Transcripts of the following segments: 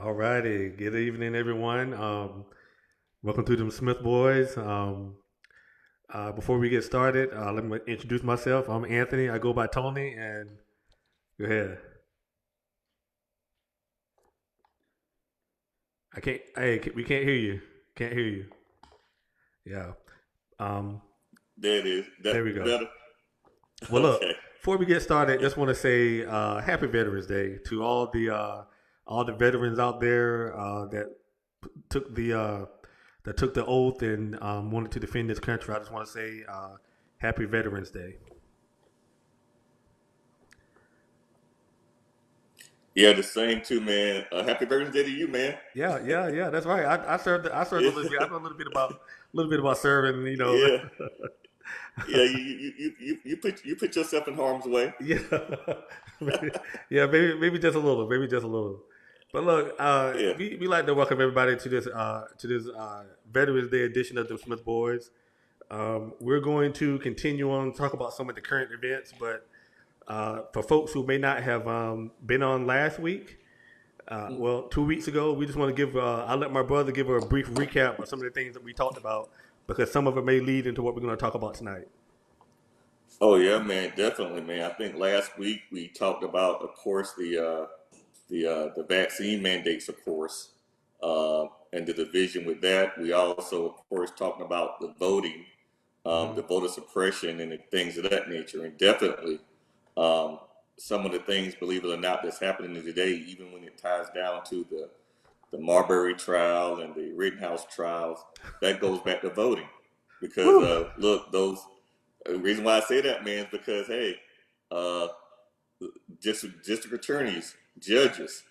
All righty. Good evening, everyone. Welcome to them Smith Boys. Before we get started, let me introduce myself. I'm Anthony. I go by Tony, and go ahead. I can't. Hey, we can't hear you. Can't hear you. Yeah. Um, There it is. there That we go. better? Well, look. Okay. Before we get started, just want to say Happy Veterans Day to all the veterans out there took the uh, that took the oath and wanted to defend this country. I just want to say Happy Veterans Day. Yeah, the same too, man. Happy birthday to you, man. Yeah. That's right. I served a Yeah, little bit. I know a little bit about serving. yeah, yeah. You put yourself in harm's way. Yeah, yeah. Maybe just a little. Maybe just a little. But look, Yeah. we like to welcome everybody to this Veterans Day edition of the Smith Boys. We're going to continue on talk about some of the current events, but for folks who may not have been on last week, well, 2 weeks ago, we just want to give. I'll let my brother give her a brief recap of some of the things that we talked about because some of it may lead into what we're going to talk about tonight. Oh yeah, man. Definitely, man. I think last week we talked about, of course, the vaccine mandates, of course, and the division with that. We also, of course, talking about the voting, Hmm. the voter suppression, and the things of that nature, and definitely um, some of the things, believe it or not, that's happening today, even when it ties down to the Marbury trial and the Rittenhouse trials, that goes back to voting. Because Woo! look, those the reason why I say that, man, is because hey, uh, district attorneys, judges,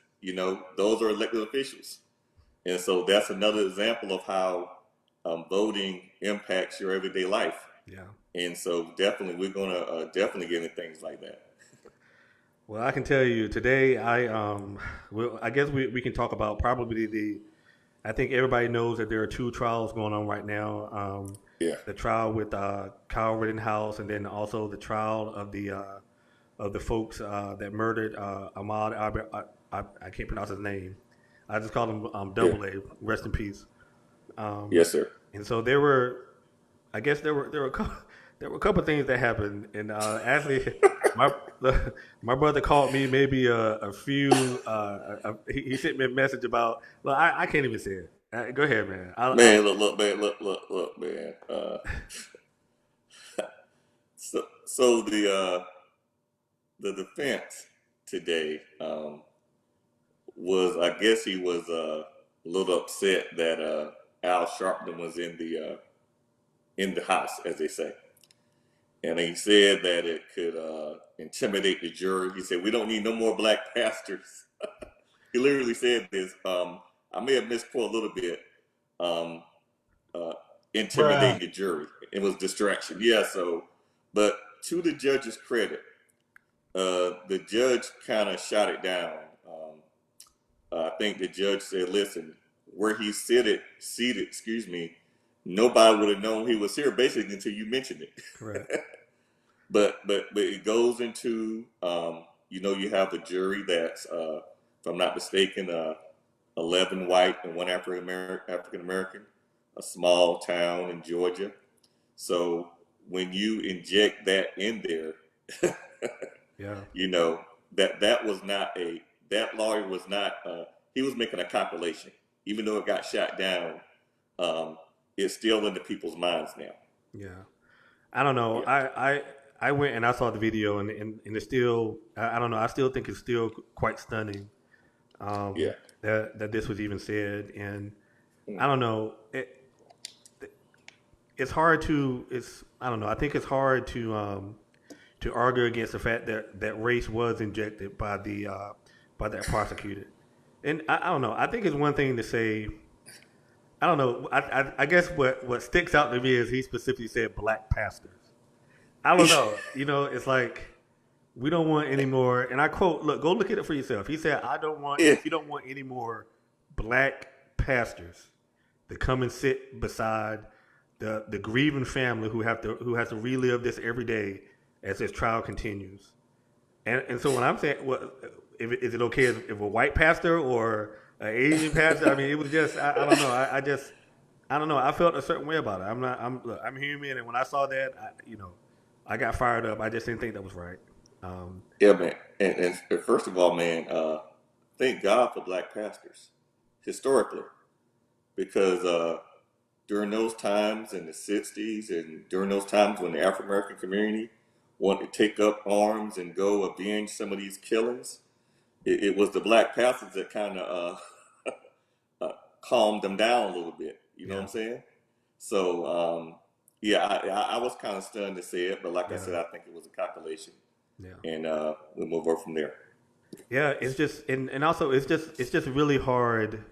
those are elected officials. And so that's another example of how voting impacts your everyday life. Yeah. And so definitely, we're going to definitely get into things like that. Well, I can tell you today. Well, I guess we can talk about probably the. I think everybody knows that there are two trials going on right now. Yeah. The trial with Kyle Rittenhouse, and then also the trial of the folks that murdered Ahmad. I can't pronounce his name. I just call him Yeah. Double A. Rest in peace. Um, Yes, sir. and so there were, I guess there were a couple, there were a couple of things that happened, and actually, my my brother called me maybe a few. He sent me a message about. Well, I can't even say it. Go ahead, man. Man, look, man, look, man. So the defense today was, I guess, he was a little upset that Al Sharpton was in the house, as they say, and he said that it could intimidate the jury. He said, "We don't need no more black pastors." He literally said this. I may have misquoted a little bit. Um, uh, Bruh. Intimidate the jury. It was distraction. Yeah. So, but to the judge's credit, the judge kind of shot it down. I think the judge said, "Listen, where he's seated, excuse me, nobody would have known he was here basically until you mentioned it." correct. But it goes into you have a jury that's if I'm not mistaken 11 white and one African American, a small town in Georgia. So when you inject that in there, Yeah. you know that was not a that lawyer was not he was making a calculation. Even though it got shot down, um, it's still into people's minds now. Yeah. I don't know. Yeah, I went and I saw the video and it's still I don't know. I still think it's still quite stunning yeah, that this was even said and I mm, don't know. It's hard to it's I don't know. I think it's hard to argue against the fact that race was injected by that prosecutor. And I don't know. I think it's one thing to say. I don't know. I guess what sticks out to me is he specifically said black pastors. I don't know. It's like we don't want any more. And I quote, "Look, go look at it for yourself." He said, "I don't want. yeah, We don't want any more black pastors to come and sit beside the grieving family who has to relive this every day as this trial continues." And so when I'm saying, well, is it okay if a white pastor or an Asian pastor. I mean, it was just I don't know. I don't know. I felt a certain way about it. Look, I'm human, and when I saw that, I got fired up. I just didn't think that was right. Um, Yeah, man. And first of all, man, thank God for black pastors historically, because during those times in the '60s and during those times when the African American community wanted to take up arms and go avenge some of these killings, it was the black pastors that kind of calmed them down a little bit. You know what yeah, I'm saying? So, yeah, I was kind of stunned to see it, but like I yeah, said, I think it was a calculation, yeah. and we'll move on from there. Yeah, it's just and also it's just really hard.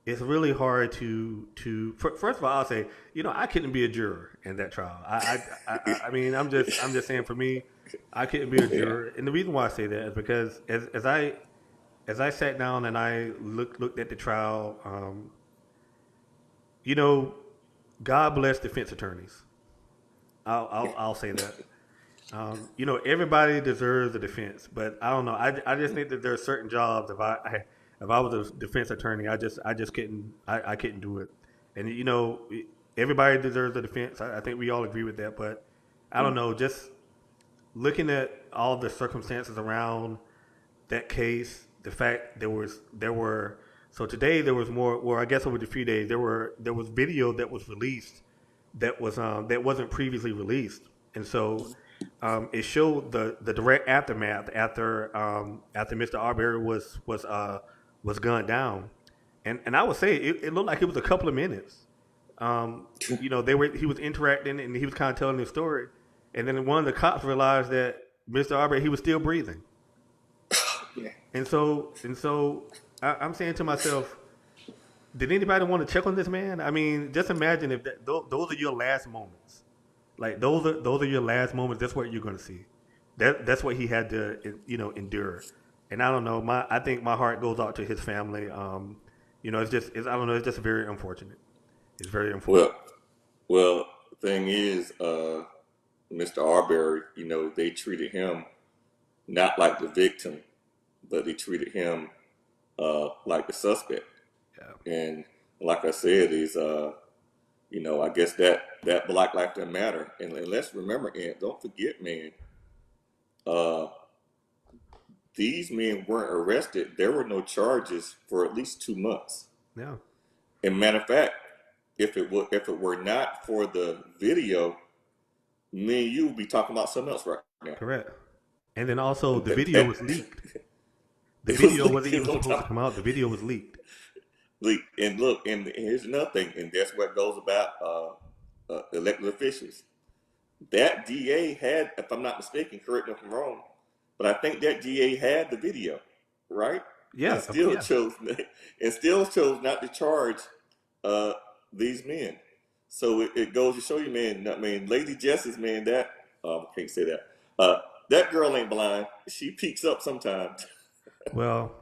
It's really hard first of all, I'll say I couldn't be a juror in that trial. I mean I'm just saying for me, I couldn't be a Yeah. juror, and the reason why I say that is because as I sat down and I looked at the trial, you know, God bless defense attorneys. I'll say that. Everybody deserves a defense, but I don't know. I just think that there are certain jobs. If I was a defense attorney, I just couldn't. I couldn't do it. And everybody deserves a defense. I think we all agree with that. But I don't know. Just looking at all the circumstances around that case, the fact there were so today there was more. Well, I guess over the few days there was video that was released that wasn't previously released, and so it showed the direct aftermath after Mr. Arbery was gunned down, and I would say it looked like it was a couple of minutes. He was interacting and he was kind of telling his story, and then one of the cops realized that Mr. Arbery he was still breathing, Yeah. and so I'm saying to myself, did anybody want to check on this man? I mean, just imagine if those are your last moments. Like those are your last moments. That's what you're going to see. That's what he had to endure. And I don't know. I think my heart goes out to his family. I don't know. It's just very unfortunate. It's very unfortunate. Well, the thing is, Mr. Arbery, they treated him not like the victim, but they treated him like the suspect. Yeah. And like I said, I guess that Black Life doesn't matter. And let's remember, and don't forget, man, uh, these men weren't arrested. There were no charges for at least 2 months. Yeah. And matter of fact, if it were not for the video, me and you would be talking about something else right now. Correct. And then also the video was leaked. The It was video leaked. wasn't It even was on supposed to top. come out. The video was leaked. And look, and here's another thing, and that's what goes about elected officials. That DA had, if I'm not mistaken, correct me if I'm wrong, but I think that DA had the video, right? Yeah. And still chose not to charge uh, these men. So it goes to show you, man. I mean, Lady Justice, man. That I can't say that. That girl ain't blind. She peeks up sometimes. Well,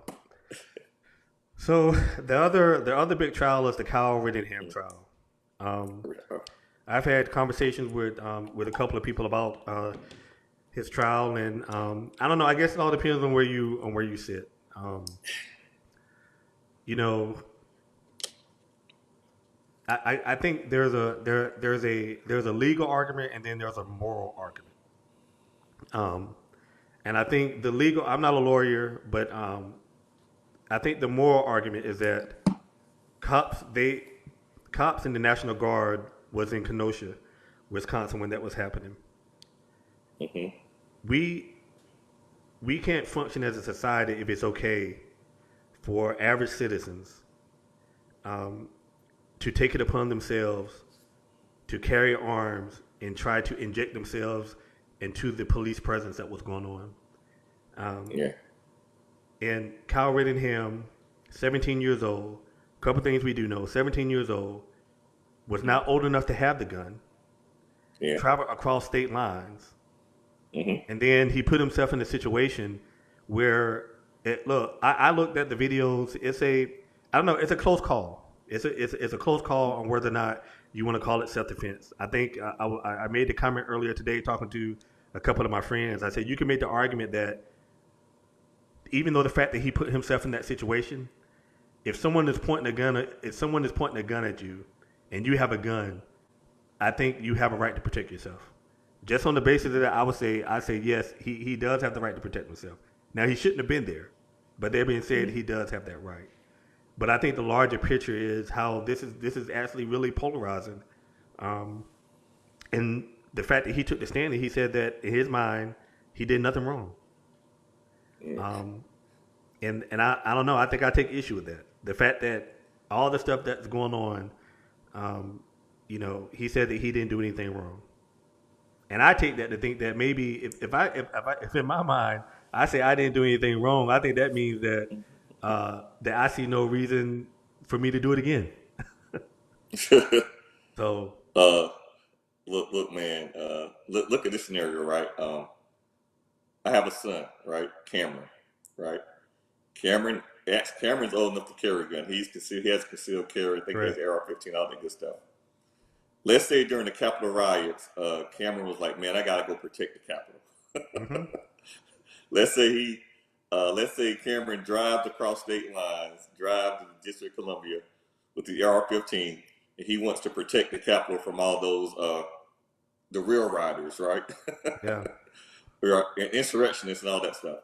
so the other big trial is the Kyle Rittenham trial. I've had conversations with a couple of people about his trial, and I don't know. I guess it all depends on where you sit. You know, I think there's a legal argument and then there's a moral argument. And I think the legal. I'm not a lawyer, but I think the moral argument is that cops in the National Guard was in Kenosha, Wisconsin when that was happening. Hmm. We can't function as a society if it's okay for average citizens to take it upon themselves to carry arms and try to inject themselves into the police presence that was going on. Yeah. And Kyle Rittenham, 17 years old, a couple things we do know, 17 years old, was not old enough to have the gun, Yeah. traveled across state lines, Hmm. and then he put himself in a situation where, I looked at the videos, I don't know, it's a close call. It's a close call on whether or not you want to call it self-defense. I think I made the comment earlier today talking to a couple of my friends. I said, you can make the argument that even though the fact that he put himself in that situation, if someone is pointing a gun, if someone is pointing a gun at you, and you have a gun, I think you have a right to protect yourself. Just on the basis of that, I say yes, he does have the right to protect himself. Now he shouldn't have been there, but that being said, he does have that right. But I think the larger picture is how this is actually really polarizing, um, and the fact that he took the stand and he said that in his mind he did nothing wrong. Um, and I don't know. I think I take issue with that. The fact that all the stuff that's going on, um, he said that he didn't do anything wrong. And I take that to think that maybe if in my mind I say I didn't do anything wrong, I think that means that that I see no reason for me to do it again. So uh, look, man. Look at this scenario, right? I have a son, right? Cameron, right? Cameron's old enough to carry a gun. He has concealed carry. I think he right, has AR-15, all that good stuff. Let's say during the Capitol riots, Cameron was like, "Man, I gotta go protect the Capitol." hmm Let's say Cameron drives across state lines, drives to the District of Columbia with the AR-15, and he wants to protect the Capitol from all those the real riders, right? yeah, Or insurrectionists and all that stuff.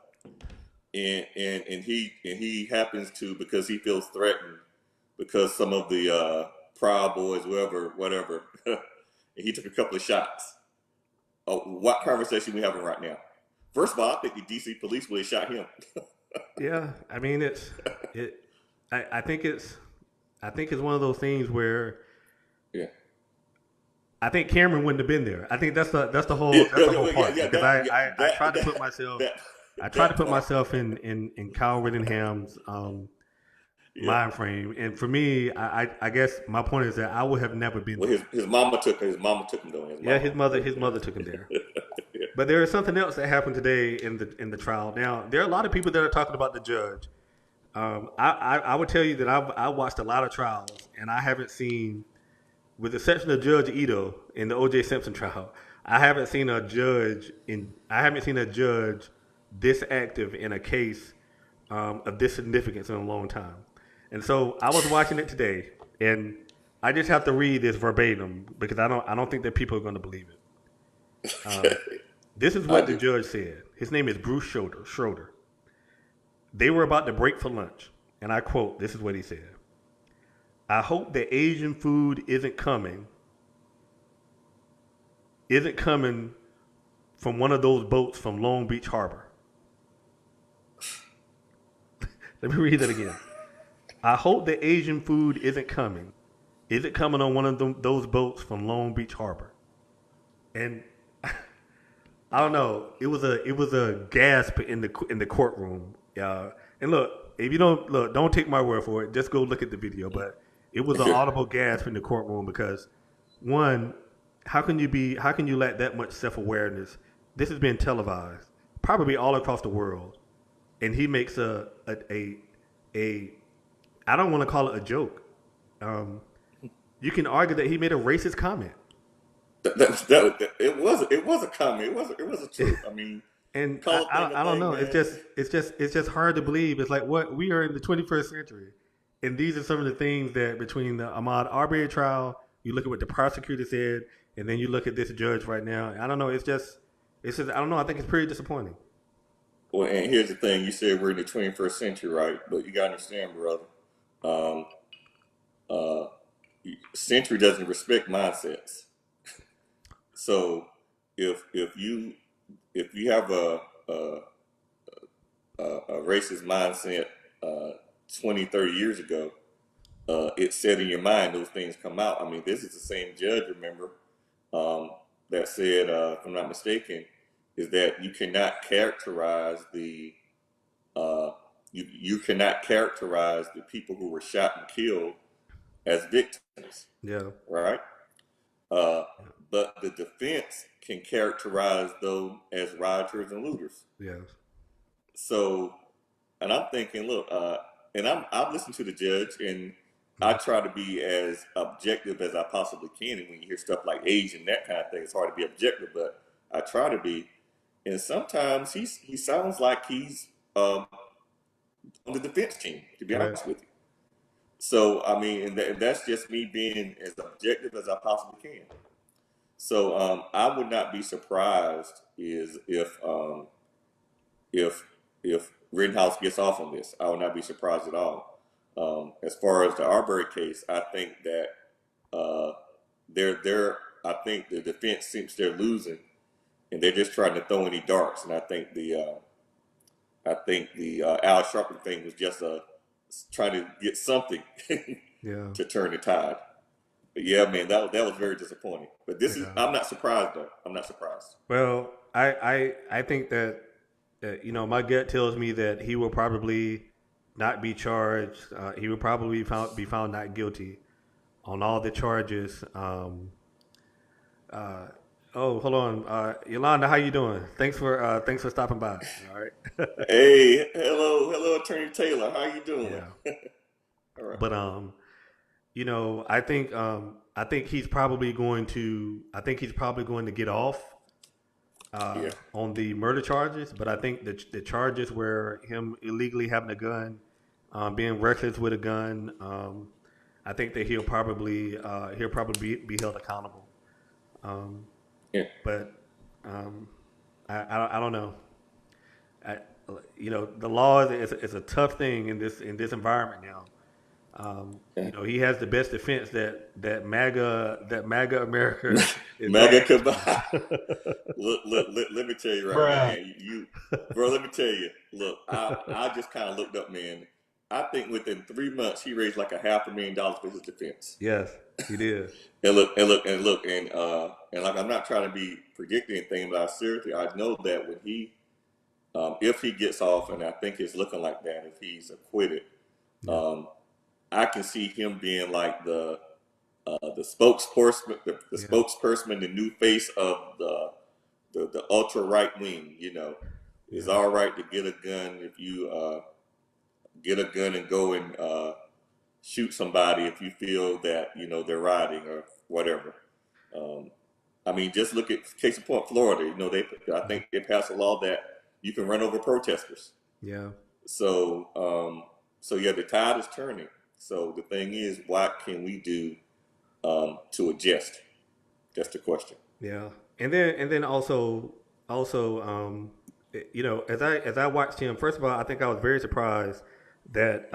And he happens to, because he feels threatened because some of the Proud Boys, whatever, and he took a couple of shots. What conversation we having right now? First of all, I think the DC police would have shot him. yeah. I mean, it. I think it's one of those things where Yeah, I think Cameron wouldn't have been there. I think that's the whole yeah, part yeah. because I tried to put myself That I tried to that put part. myself in Kyle Rittenham's Yeah. mind frame, and for me, I guess my point is that I would have never been Well, there. his mama took him though. His Yeah, mama. his mother took him there. Yeah. But there is something else that happened today in the trial. Now there are a lot of people that are talking about the judge. I would tell you that I watched a lot of trials, and I haven't seen, with the exception of Judge Ito in the O.J. Simpson trial, I haven't seen a judge this active in a case of this significance in a long time. And so I was watching it today, and I just have to read this verbatim because I don't think that people are going to believe it. This is I what the do. judge said. His name is Bruce Schroeder. They were about to break for lunch, and I quote, this is what he said. I hope that Asian food isn't coming from one of those boats from Long Beach Harbor. Let me read that again. I hope that Asian food isn't coming. Is it coming on one of those boats from Long Beach Harbor? And I don't know. It was a gasp in the courtroom. And look, if you don't take my word for it. Just go look at the video. But it was an audible gasp in the courtroom because one, how can you lack that much self awareness? This has been televised, probably all across the world, and he makes a I don't want to call it a joke. Um, you can argue that he made a racist comment. It was a comment. It was a truth. I mean, And call a thing a I don't thing, know. man. It's just hard to believe. It's like what we are in the 21st century, and these are some of the things that between the Ahmaud Arbery trial, you look at what the prosecutor said, and then you look at this judge right now. I don't know. It's just I don't know. I think it's pretty disappointing. Well, and here's the thing: you said we're in the 21st century, right? But you gotta understand, brother. Um, uh, Century doesn't respect mindsets. So if you have a, a racist mindset uh, 20, 30 years ago, it's set in your mind. Those things come out. I mean, this is the same judge, remember, um, that said, if I'm not mistaken, is that you cannot characterize uh, you cannot characterize the people who were shot and killed as victims, Yeah. right? Uh, but the defense can characterize them as rioters and looters. Yeah. So, and I'm thinking, look, and I've listened to the judge, and I try to be as objective as I possibly can. And when you hear stuff like age and that kind of thing, it's hard to be objective, but I try to be. And sometimes he sounds like he's on the defense team, to be Right. honest with you. So I mean, and that's just me being as objective as I possibly can. So I would not be surprised is if if Rittenhouse gets off on this. I would not be surprised at all. As far as the Arbery case, I think that uh, they're I think the defense thinks they're losing, and they're just trying to throw any darts. And I think the Al Sharpton thing was just trying to get something Yeah, to turn the tide. But yeah, man, that was very disappointing. But this is yeah. I'm not surprised though. I'm not surprised. Well, I think that my gut tells me that he will probably not be charged. He will probably be found not guilty on all the charges. Uh, oh, hold on, Yolanda, how you doing? Thanks for stopping by. All right. Hey, hello, Attorney Taylor. How you doing? Yeah, All right. but I think he's probably going to. I think he's probably going to get off Yeah, on the murder charges, but I think the charges were him illegally having a gun, being reckless with a gun. I think that he'll probably be held accountable. Um, yeah, but um, I don't know. I, the law is a tough thing in this environment now. yeah. He has the best defense that MAGA America is Mega offering combined. to Let me tell you right now, Bruh. man. Bro, let me tell you. Look, I just kind of looked up, man. I think within 3 months he raised like $500,000 for his defense. Yes, he did. And like I'm not trying to be predicting anything, but I know that when if he gets off, and I think it's looking like that, if he's acquitted, Yeah, um, I can see him being like the spokesperson, the yeah, spokesperson, the new face of the ultra right wing. It's yeah, all right to get a gun if you get a gun and go and shoot somebody if you feel that they're rioting or whatever. Um, I mean, just look at case in point, Florida. I think they passed a law that you can run over protesters. yeah, So, so yeah, the tide is turning. So the thing is, what can we do to adjust? That's the question. yeah. And then also as I watched him, first of all, I think I was very surprised that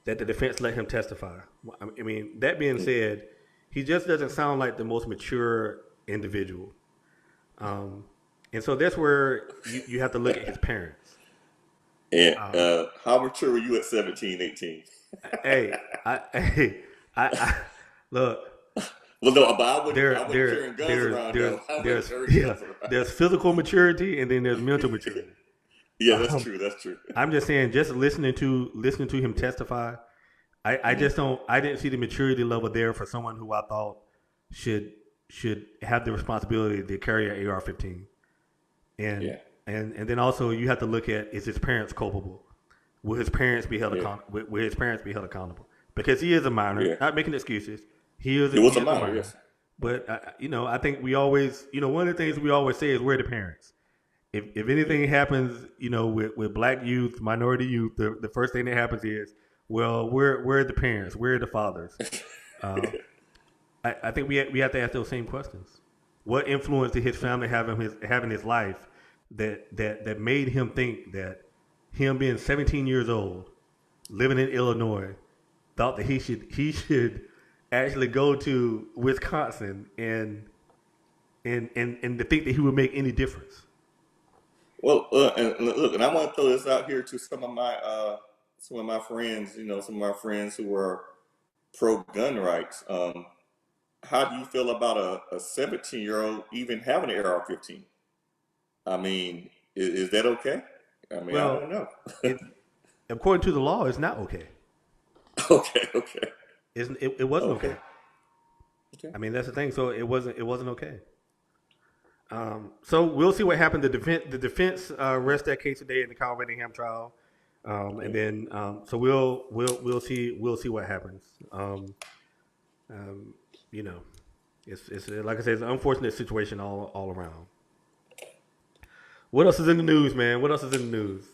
the defense let him testify. I mean, that being said, he just doesn't sound like the most mature individual. Um, and so that's where you have to look at his parents. And Um, how mature were you at 17, 18? hey, hey, I look. Well, no, but I There, wasn't there, carrying guns there, around there's, though. I wasn't there's, carrying yeah, guns around. there's physical maturity and then there's mental maturity. Yeah, that's Um, true. That's true. I'm just saying, just listening to him testify, I Hmm. just don't, I didn't see the maturity level there for someone who I thought should should have the responsibility to carry an AR-15. And Yeah, and then also you have to look at, is his parents culpable? Will his parents be held yeah, accountable? Will his parents be held accountable? Because he is a minor. yeah. Not making excuses. It was He a is a minor, minor. yes. But I think we always, one of the things we always say is we're the parents. If anything happens, with black youth, minority youth, the first thing that happens is, well, we're the parents, we're the fathers. Uh, I think we have to ask those same questions. What influence did his family have in his life that made him think that him being 17 years old, living in Illinois, thought that he should actually go to Wisconsin and to think that he would make any difference. Well, and look, and I want to throw this out here to some of my friends. Some of my friends who are pro gun rights. How do you feel about a 17-year-old even having an AR-15? I mean, is that okay? I mean, I Well, don't know. it according to the law, it's not okay. Okay, okay, It wasn't okay, okay. okay. I mean, that's the thing. So it wasn't okay. So we'll see what happened. The defense rests that case today in the Kyle Whittingham trial, and Yeah. then so we'll see what happens. Um, you know, it's like I said, it's an unfortunate situation all around. What else is in the news, man? What else is in the news?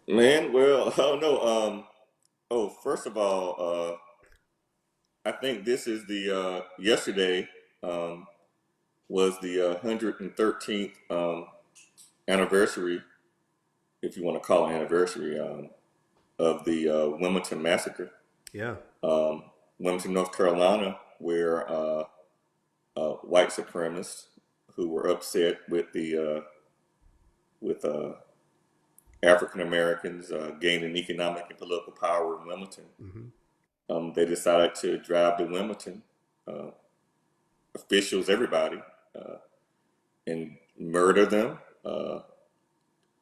Man, well, I don't know. Oh, first of all, I think this is the yesterday um, was the 113th anniversary, if you want to call it anniversary, of the Wilmington massacre, Yeah. um, Wilmington, North Carolina, where white supremacists who were upset with the with African Americans gaining economic and political power in Wilmington. Hmm. They decided to drive to Wilmington, uh, officials, everybody, uh, and murder them,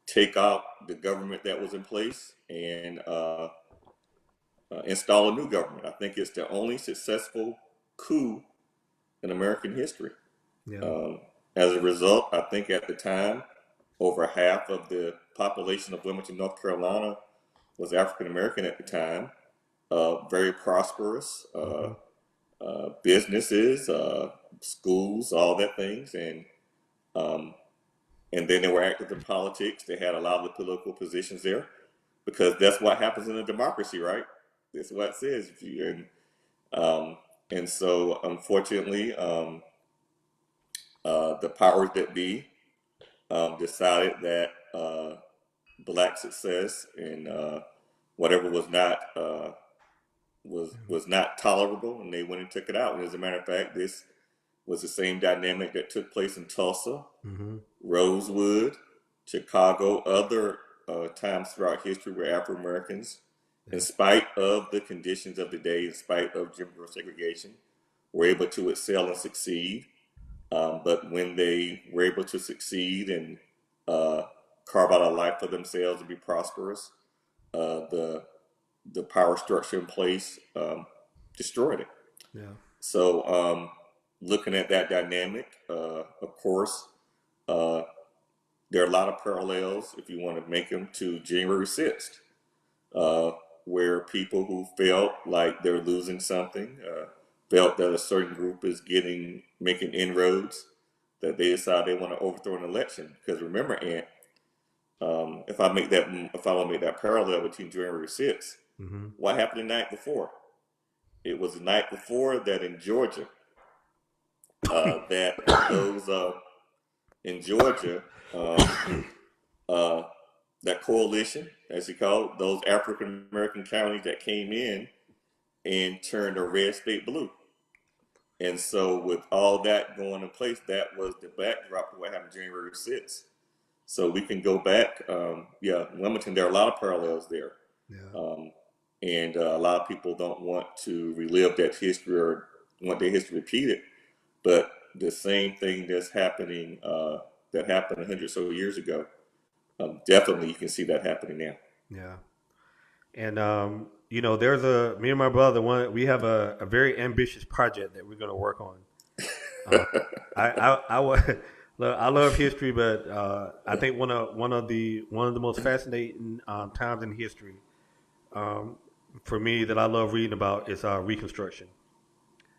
take out the government that was in place, and install a new government. I think it's the only successful coup in American history. Yeah. Um, as a result, I think at the time, over half of the population of Wilmington, North Carolina, was African American at the time. Very prosperous Hmm. businesses, schools, all that things, um, and then they were active in politics. They had a lot of the political positions there because that's what happens in a democracy, right? That's what it says. If you, um, and so, unfortunately, the powers that be decided that black success and whatever was not tolerable, and they went and took it out. And as a matter of fact, this was the same dynamic that took place in Tulsa, Hmm. Rosewood, Chicago, other times throughout history where African Americans, in Yeah. spite of the conditions of the day, in spite of Jim Crow segregation, were able to excel and succeed. But when they were able to succeed and uh, carve out a life for themselves and be prosperous, the power structure in place destroyed it. Yeah. So, looking at that dynamic, of course, uh, there are a lot of parallels, if you want to make them, to January 6th, uh, where people who felt like they're losing something, felt that a certain group is making inroads, that they decide they want to overthrow an election. Because remember, Ant, if I want to make that parallel between January 6th, Hmm. what happened the night before? It was the night before that in Georgia, that those in Georgia, uh, that coalition, as you call it, those African American counties that came in and turned a red state blue. And so, with all that going in place, that was the backdrop of what happened January 6th. So we can go back. Yeah, Wilmington, there are a lot of parallels there. Yeah. Um, and a lot of people don't want to relive that history or want their history repeated. But the same thing that's happening, that happened 100 so years ago, definitely you can see that happening now. Yeah. And there's me and my brother. We have a very ambitious project that we're going to work on. Uh, look, I love history, but I think one of the most fascinating times in history, um, for me, that I love reading about is Reconstruction.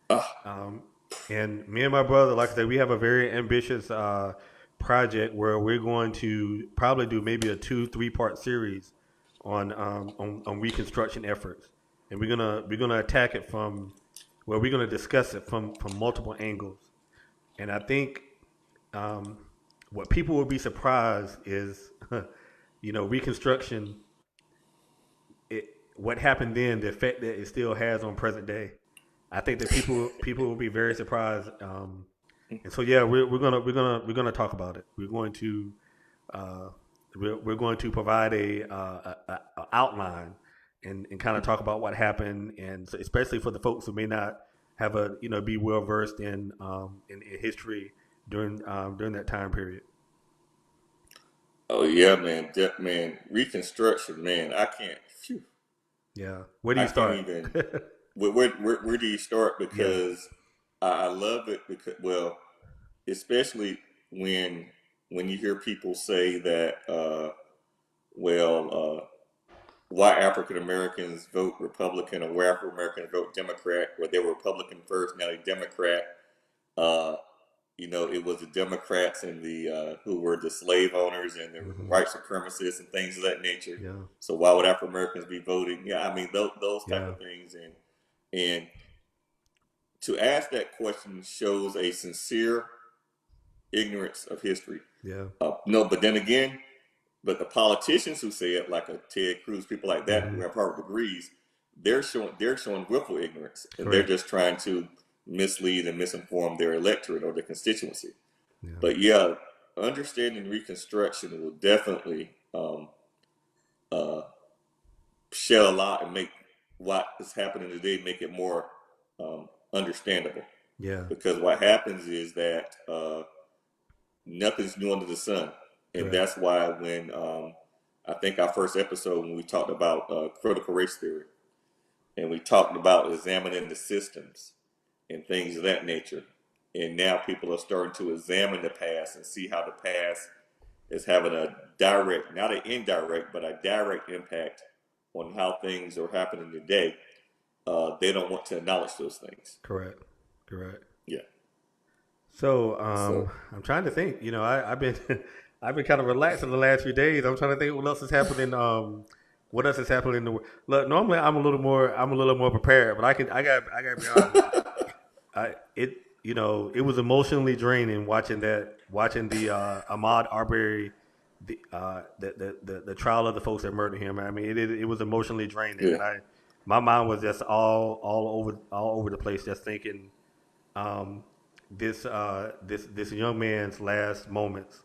Ah, Um, and me and my brother, like I said, we have a very ambitious project where we're going to probably do maybe a 2-3 part series on Reconstruction efforts, and we're gonna attack it from we're gonna discuss it from multiple angles. And I think um, what people will be surprised is, Reconstruction. What happened then, the effect that it still has on present day. I think that people will be very surprised. And so yeah, we're gonna talk about it. Uh, we're going to provide a outline and kind of talk about what happened, and so especially for the folks who may not have be well versed in history during that time period. oh yeah, man, man, Reconstruction, man, I can't, phew, Yeah, where do I you can't start? even. Where do you start? Yeah. Because I love it because, well, especially when you hear people say that, well, why African Americans vote Republican or why African Americans vote Democrat, where they were Republican first, now they Democrat. Uh, it was the Democrats and the who were the slave owners and the Hmm. white supremacists and things of that nature. Yeah. So why would African Americans be voting? Yeah, I mean those type Yeah. of things, and to ask that question shows a sincere ignorance of history. Yeah. No, but then again, but the politicians who say it, like a Ted Cruz, people like that Hmm. who have Harvard degrees, they're showing willful ignorance, and they're Correct. just trying to mislead and misinform their electorate or their constituency. Yeah. But yeah, understanding Reconstruction will definitely uh, shed a lot and make what is happening today make it more understandable. Yeah. Because what happens is that nothing's new under the sun, and Correct. that's why when I think our first episode when we talked about critical race theory, and we talked about examining the systems and things of that nature, and now people are starting to examine the past and see how the past is having a direct, not an indirect, but a direct impact on how things are happening today. They don't want to acknowledge those things. Correct. Correct. Yeah. So So, I'm trying to think. I've been I've been kind of relaxed in the last few days. I'm trying to think what else is happening. What else is happening in the world? Look, normally I'm a little more prepared, but I got to be honest. It it was emotionally draining watching the Ahmaud Arbery the trial of the folks that murdered him. I mean, it was emotionally draining, yeah. and my mind was just all over the place, just thinking um, this young man's last moments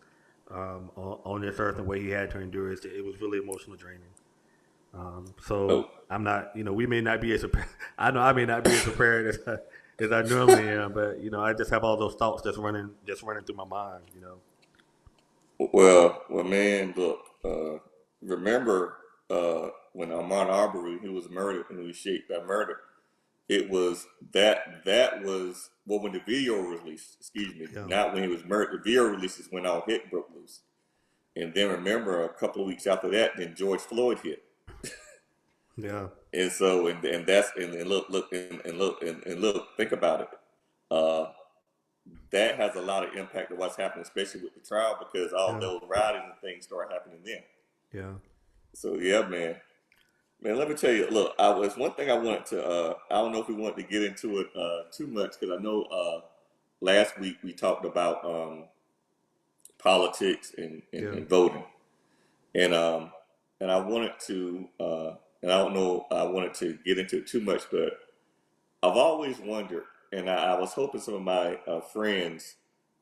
on this earth and what he had to endure. It was really emotionally draining. So Oh, I'm not, we may not be as prepared. I know I may not be as prepared as I normally am, but I just have all those thoughts just running through my mind. well, man, look. Remember when Ahmaud Arbery, who was murdered and who was shaped by murder, it was that was well when the video was released. Excuse me, Yeah, not when he was murdered. The video releases when all hit broke loose, and then remember a couple of weeks after that, then George Floyd hit, yeah, and so and that's and look, think about it. Uh, that has a lot of impact on what's happening, especially with the trial, because all yeah, those rioting and things start happening then. yeah, So yeah, man. Man, let me tell you. Look, I was one thing I wanted to. I don't know if we wanted to get into it too much because I know last week we talked about politics yeah. and voting, and um, and I wanted to. And I don't know. I wanted to get into it too much, but I've always wondered, and I was hoping some of my friends,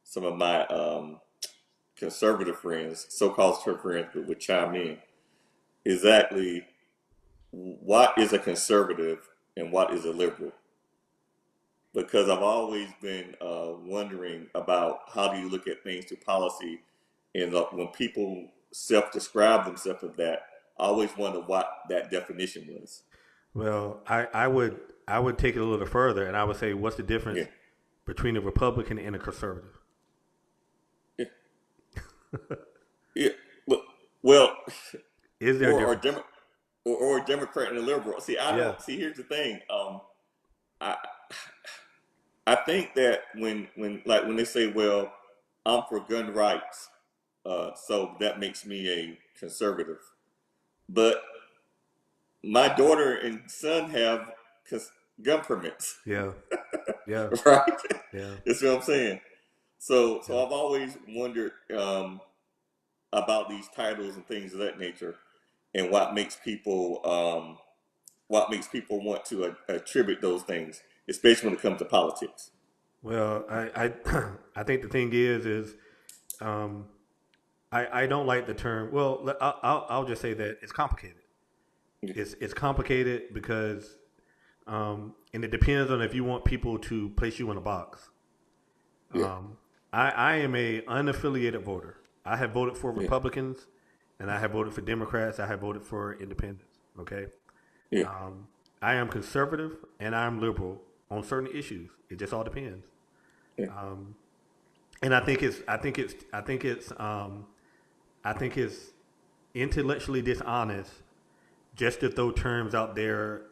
some of my conservative friends, so-called friends, would chime in. Exactly, what is a conservative and what is a liberal? Because I've always been wondering about how do you look at things through policy, and when people self-describe themselves as that, I always wonder what that definition was. Well, I would take it a little further, and I would say, what's the Yeah, difference between a Republican and a conservative? yeah, yeah. Well, well, Is there a or difference? or a Democrat and a liberal. See, I Yeah, don't see. Here's the thing. I I think that when they say, "Well, I'm for gun rights," so that makes me a conservative. But my daughter and son have gun permits, yeah, yeah, right? yeah, That's what I'm saying. So yeah. I've always wondered about these titles and things of that nature, and what makes people want to attribute those things, especially when it comes to politics. Well, I think the thing is um, I don't like the term. Well, I'll just say that it's complicated. Yeah, It's complicated because and it depends on if you want people to place you in a box. yeah, Um, I am a unaffiliated voter. I have voted for yeah, Republicans, and I have voted for Democrats. I have voted for Independents. Okay, yeah, um, I am conservative and I'm liberal on certain issues. It just all depends. yeah, Um, and I think it's intellectually dishonest just to throw terms out there.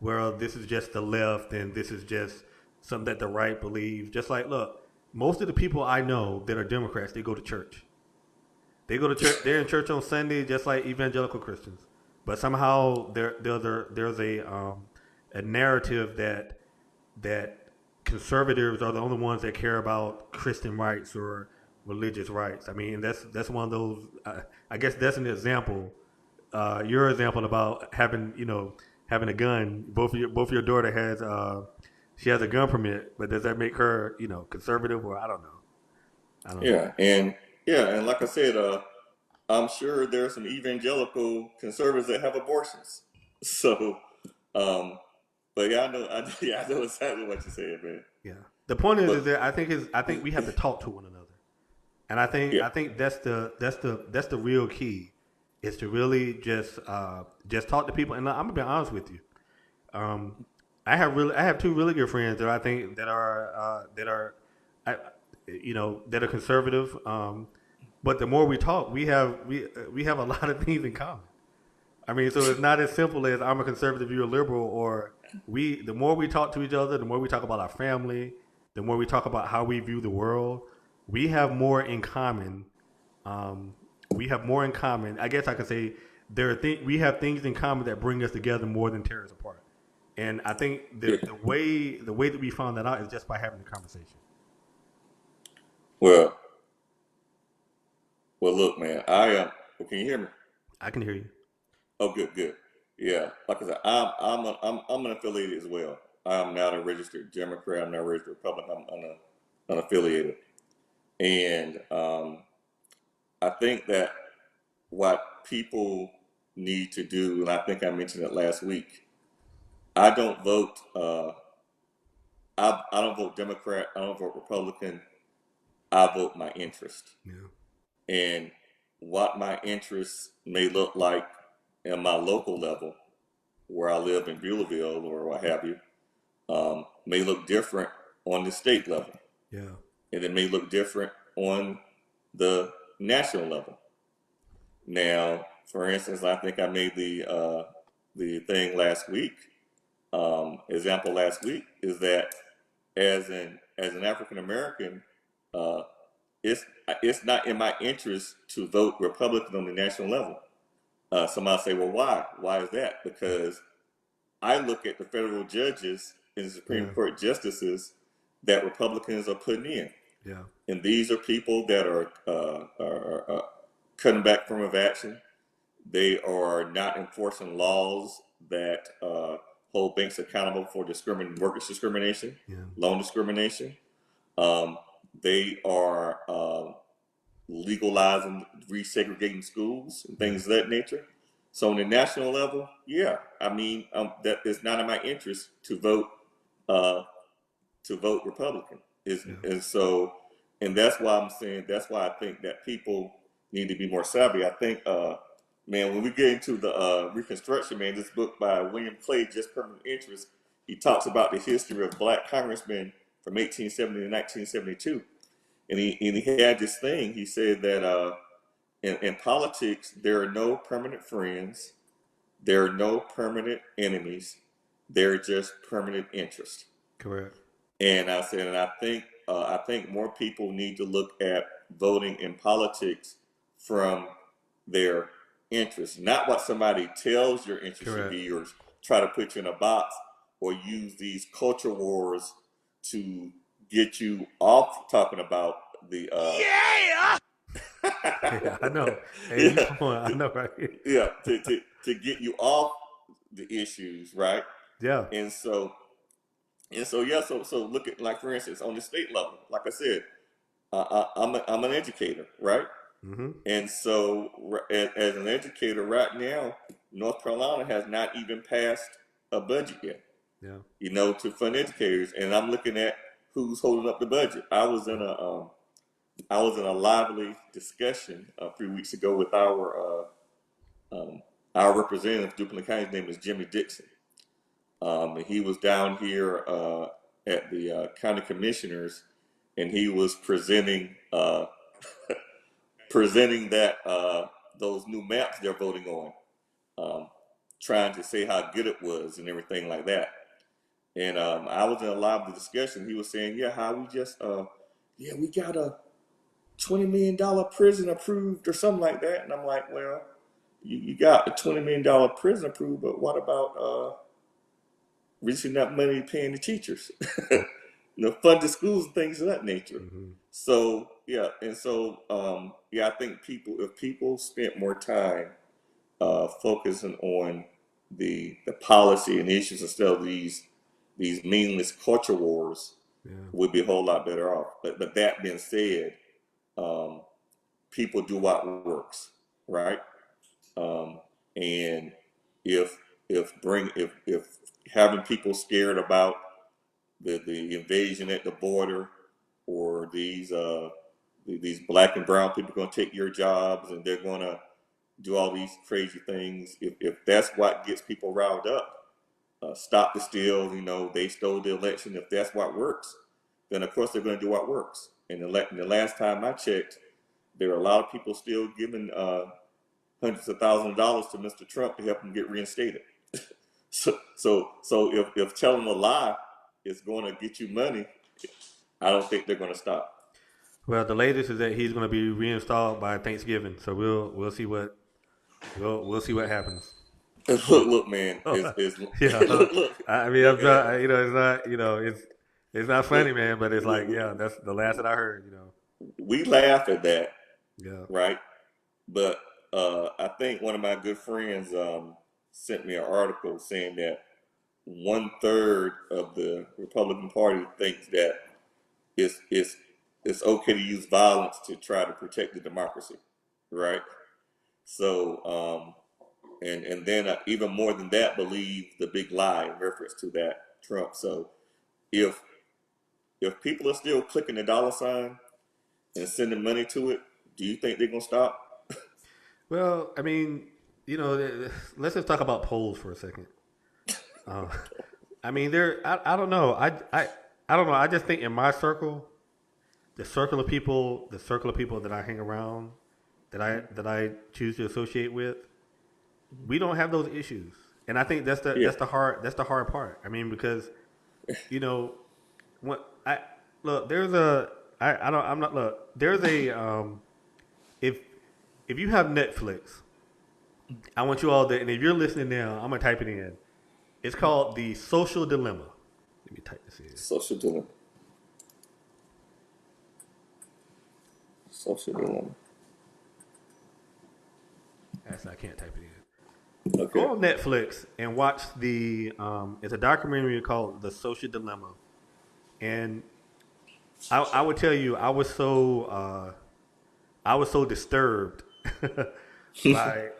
Well, this is just the left, and this is just something that the right believes. Just like, look, most of the people I know that are Democrats, they go to church. They go to church. They're in church on Sunday, just like evangelical Christians. But somehow there's a narrative that conservatives are the only ones that care about Christian rights or religious rights. I mean, that's one of those. I guess that's an example. Your example about having a gun. Both your daughter has she has a gun permit, but does that make her conservative or I don't know. I don't know. Yeah, and like I said, I'm sure there's some evangelical conservatives that have abortions. So, um, but yeah, I know exactly what you're saying, man. Yeah. The point is But that I think we have to talk to one another, and yeah, I think that's the real key is to really just talk to people. And I'm gonna be honest with you. Um, I have two really good friends that I think I, that are conservative. But the more we talk, we have a lot of things in common. I mean, so it's not as simple as I'm a conservative, you're a liberal, or we. The more we talk to each other, the more we talk about our family, the more we talk about how we view the world. We have more in common. Um, we have more in common. I guess I could say we have things in common that bring us together more than tear us apart. And I think yeah. the way that we found that out is just by having the conversation. Well, well, look, man. Well, can you hear me? I can hear you. Oh, good, good. Yeah, like I said, I'm unaffiliated as well. I'm not a registered Democrat. I'm not a registered Republican. Unaffiliated, and I think that what people need to do, and I think I mentioned it last week. I don't vote. I don't vote Democrat. I don't vote Republican. I vote my interest, Yeah. and what my interests may look like in my local level, where I live in Beulahville or what have you, may look different on the state level, Yeah. and it may look different on the national level. Now, for instance, I think I made the thing last week. Example last week is that as an African American, uh, it's not in my interest to vote Republican on the national level. Somebody say, well, why? Why is that? Because I look at the federal judges and Supreme Yeah. Court justices that Republicans are putting in, Yeah. and these are people that are cutting back from of action. They are not enforcing laws that hold banks accountable for workers discrimination, Yeah. loan discrimination. Um, they are legalizing resegregating schools and Yeah. things of that nature. So on the national level, yeah, I mean that it's not in my interest uh, to vote Republican. Yeah. And so, and that's why I'm saying that's why I think that people need to be more savvy. I think, man, when we get into the Reconstruction, man, this book by William Clay, Just Permanent Interest, he talks about the history of black congressmen from 1870 to 1972, and he had this thing. He said that in politics there are no permanent friends, there are no permanent enemies, there are just permanent interests. Correct. And I said, and I think more people need to look at voting in politics from their interests, not what somebody tells your interest should Correct. be, or try to put you in a box, or use these culture wars to get you off talking about the Yeah! Yeah. I know. Hey, you yeah, come on. I know, right? yeah, to get you off the issues, right? Yeah. And so yeah, so look at, like, for instance, on the state level, like I said, I'm an educator, right? Mm-hmm. And so as an educator right now, North Carolina has not even passed a budget yet, Yeah. to fund educators. And I'm looking at who's holding up the budget. I was in a lively discussion a few weeks ago with our representative, Duplin County's name is Jimmy Dixon. And he was down here at the county commissioners, and he was presenting that those new maps they're voting on, trying to say how good it was and everything like that. And I was in a lively discussion. He was saying, "Yeah, how we just yeah, we got a $20 million prison approved or something like that. And I'm like, well, you got a $20 million prison approved, but what about reaching that money paying the teachers? Fund the schools and things of that nature. Mm-hmm. So yeah, and so yeah, I think if people spent more time focusing on the policy and issues instead of these meaningless culture wars, Yeah. would be a whole lot better off. But that being said, um, people do what works, right? And if if having people scared about the invasion at the border, or these black and brown people going to take your jobs and they're going to do all these crazy things, if that's what gets people riled up, stop the steal, they stole the election. If that's what works, then of course they're going to do what works. And the last time I checked, there are a lot of people still giving hundreds of thousands of dollars to Mr. Trump to help him get reinstated. So if telling a lie is going to get you money, I don't think they're going to stop. Well, the latest is that he's going to be reinstalled by Thanksgiving, so we'll see what we'll see what happens. Look, man, Yeah, look, I mean, I'm trying. It's not, it's not funny, man, but it's like, yeah, that's the last that I heard. we laugh at that, Yeah. right? But I think one of my good friends sent me an article saying that 1/3 of the Republican Party thinks that it's okay to use violence to try to protect the democracy, right? So and then even more than that, believe the big lie in reference to that Trump. So if people are still clicking the dollar sign and sending money to it, do you think they're gonna stop? Well, I mean, let's just talk about polls for a second. Uh, I mean, I don't know. I don't know. I just think in my circle, the circle of people that I hang around, that I choose to associate with, we don't have those issues, and I think Yeah, that's the hard part. I mean, because you know, what I look, there's a I don't I'm not look there's a if you have Netflix, I want you all to, and if you're listening now, I'm gonna type it in. It's called The Social Dilemma. Let me type this in. social dilemma. Social dilemma. Actually, I can't type it in. Okay. Go on Netflix and watch it's a documentary called The Social Dilemma, and I would tell you I was so disturbed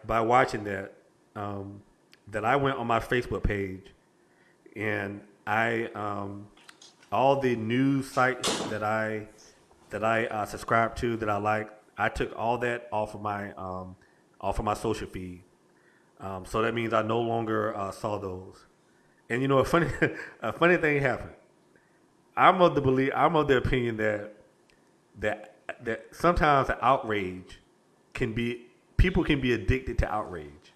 by watching that, that I went on my Facebook page, and I all the news sites that I subscribe to, that I like, I took all that off of my social feed. So that means I no longer saw those. And a funny a funny thing happened. I'm of the opinion that sometimes outrage can be people can be addicted to outrage.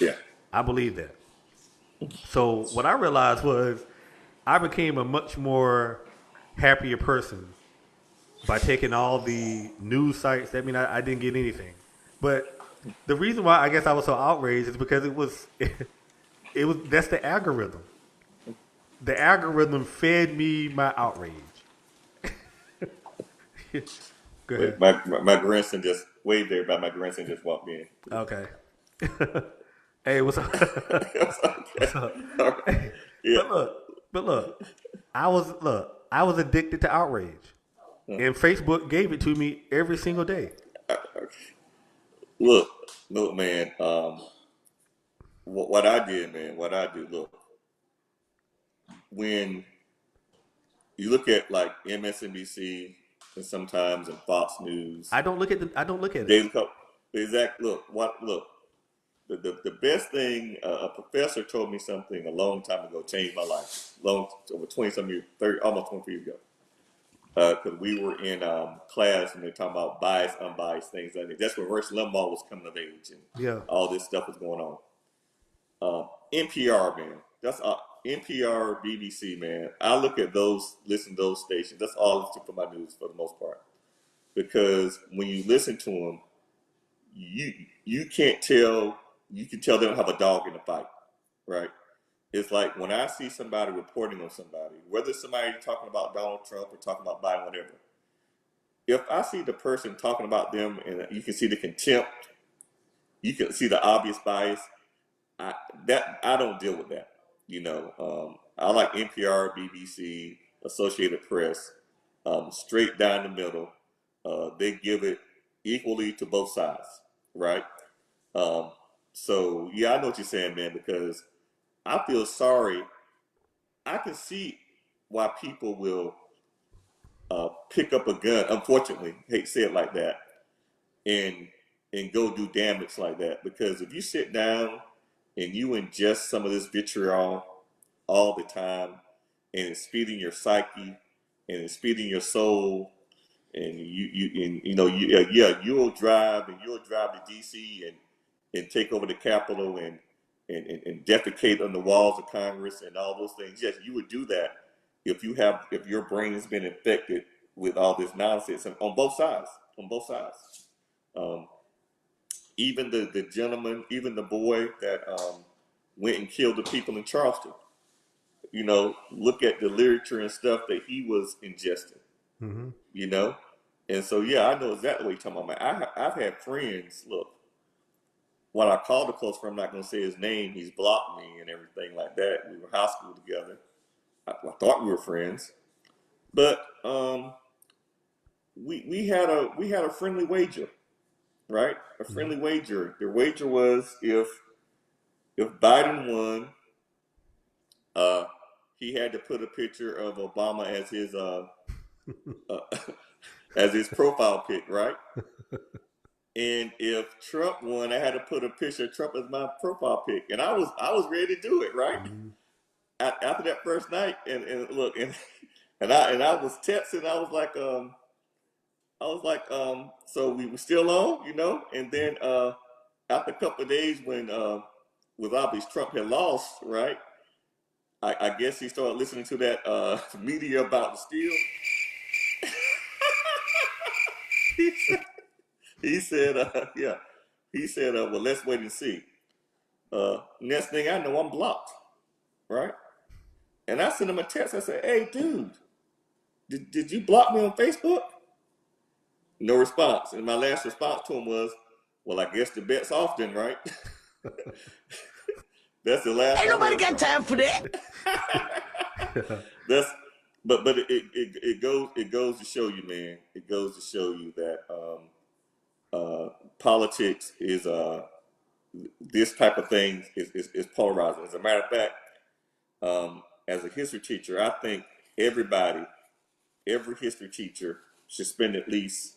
Yeah. I believe that. So what I realized was I became a much more happier person by taking all the news sites. That mean I didn't get anything. But the reason why I guess I was so outraged is because it was that's the algorithm. The algorithm fed me my outrage. Go Wait, ahead. my grandson just waved everybody. My grandson just walked in. Okay. Hey, what's up? What's up? All right. Yeah. But look, I was addicted to outrage, and Facebook gave it to me every single day. Look, man. What I did, man. What I do. Look, when you look at like MSNBC and sometimes in Fox News, I don't look at it. Daily Co- exact. Look. The best thing, a professor told me something a long time ago, changed my life. Over 20 some years, 30, almost 20 years ago. Because we were in class and they were talking about biased, unbiased things like that. That's when Rush Limbaugh was coming of age and Yeah. all this stuff was going on. NPR, man. NPR, BBC, man. I look at those, listen to those stations. That's all I listen to for my news for the most part. Because when you listen to them, you can't tell. You can tell they don't have a dog in the fight, right? It's like when I see somebody reporting on somebody, whether somebody talking about Donald Trump or talking about Biden, whatever. If I see the person talking about them and you can see the contempt, you can see the obvious bias. I don't deal with that. I like NPR, BBC, Associated Press, straight down the middle. They give it equally to both sides, right? Um, so yeah, I know what you're saying, man. Because I feel sorry. I can see why people will pick up a gun. Unfortunately, hate to say it like that, and go do damage like that. Because if you sit down and you ingest some of this vitriol all the time, and it's feeding your psyche, and it's feeding your soul, and you'll drive to DC and take over the Capitol and defecate on the walls of Congress and all those things. Yes, you would do that if your brain has been infected with all this nonsense on both sides. On both sides. Um, Even the gentleman, even the boy that went and killed the people in Charleston. Look at the literature and stuff that he was ingesting. Mm-hmm. And so yeah, I know exactly what you're talking about, man. I've had friends. Look, when I called a close friend, I'm not going to say his name. He's blocked me and everything like that. We were high school together. I thought we were friends, but we had a friendly wager, right? A friendly wager. The wager was if Biden won, he had to put a picture of Obama as his as his profile pic, right? And if Trump won, I had to put a picture of Trump as my profile pic, and I was ready to do it, right? Mm-hmm. After that first night, and look, and I was texting. So we were still on, and then after a couple of days when with obvious Trump had lost, right? I guess he started listening to that media about the steal. He said, yeah. He said, well, let's wait and see. Next thing I know, I'm blocked, right? And I sent him a text. I said, hey, dude, did you block me on Facebook? No response. And my last response to him was, well, I guess the bet's off then, right? That's the last. Ain't nobody got time for that. That's, but it goes to show you, man. It goes to show you that politics is this type of thing is polarizing. As a matter of fact, as a history teacher, I think every history teacher should spend at least,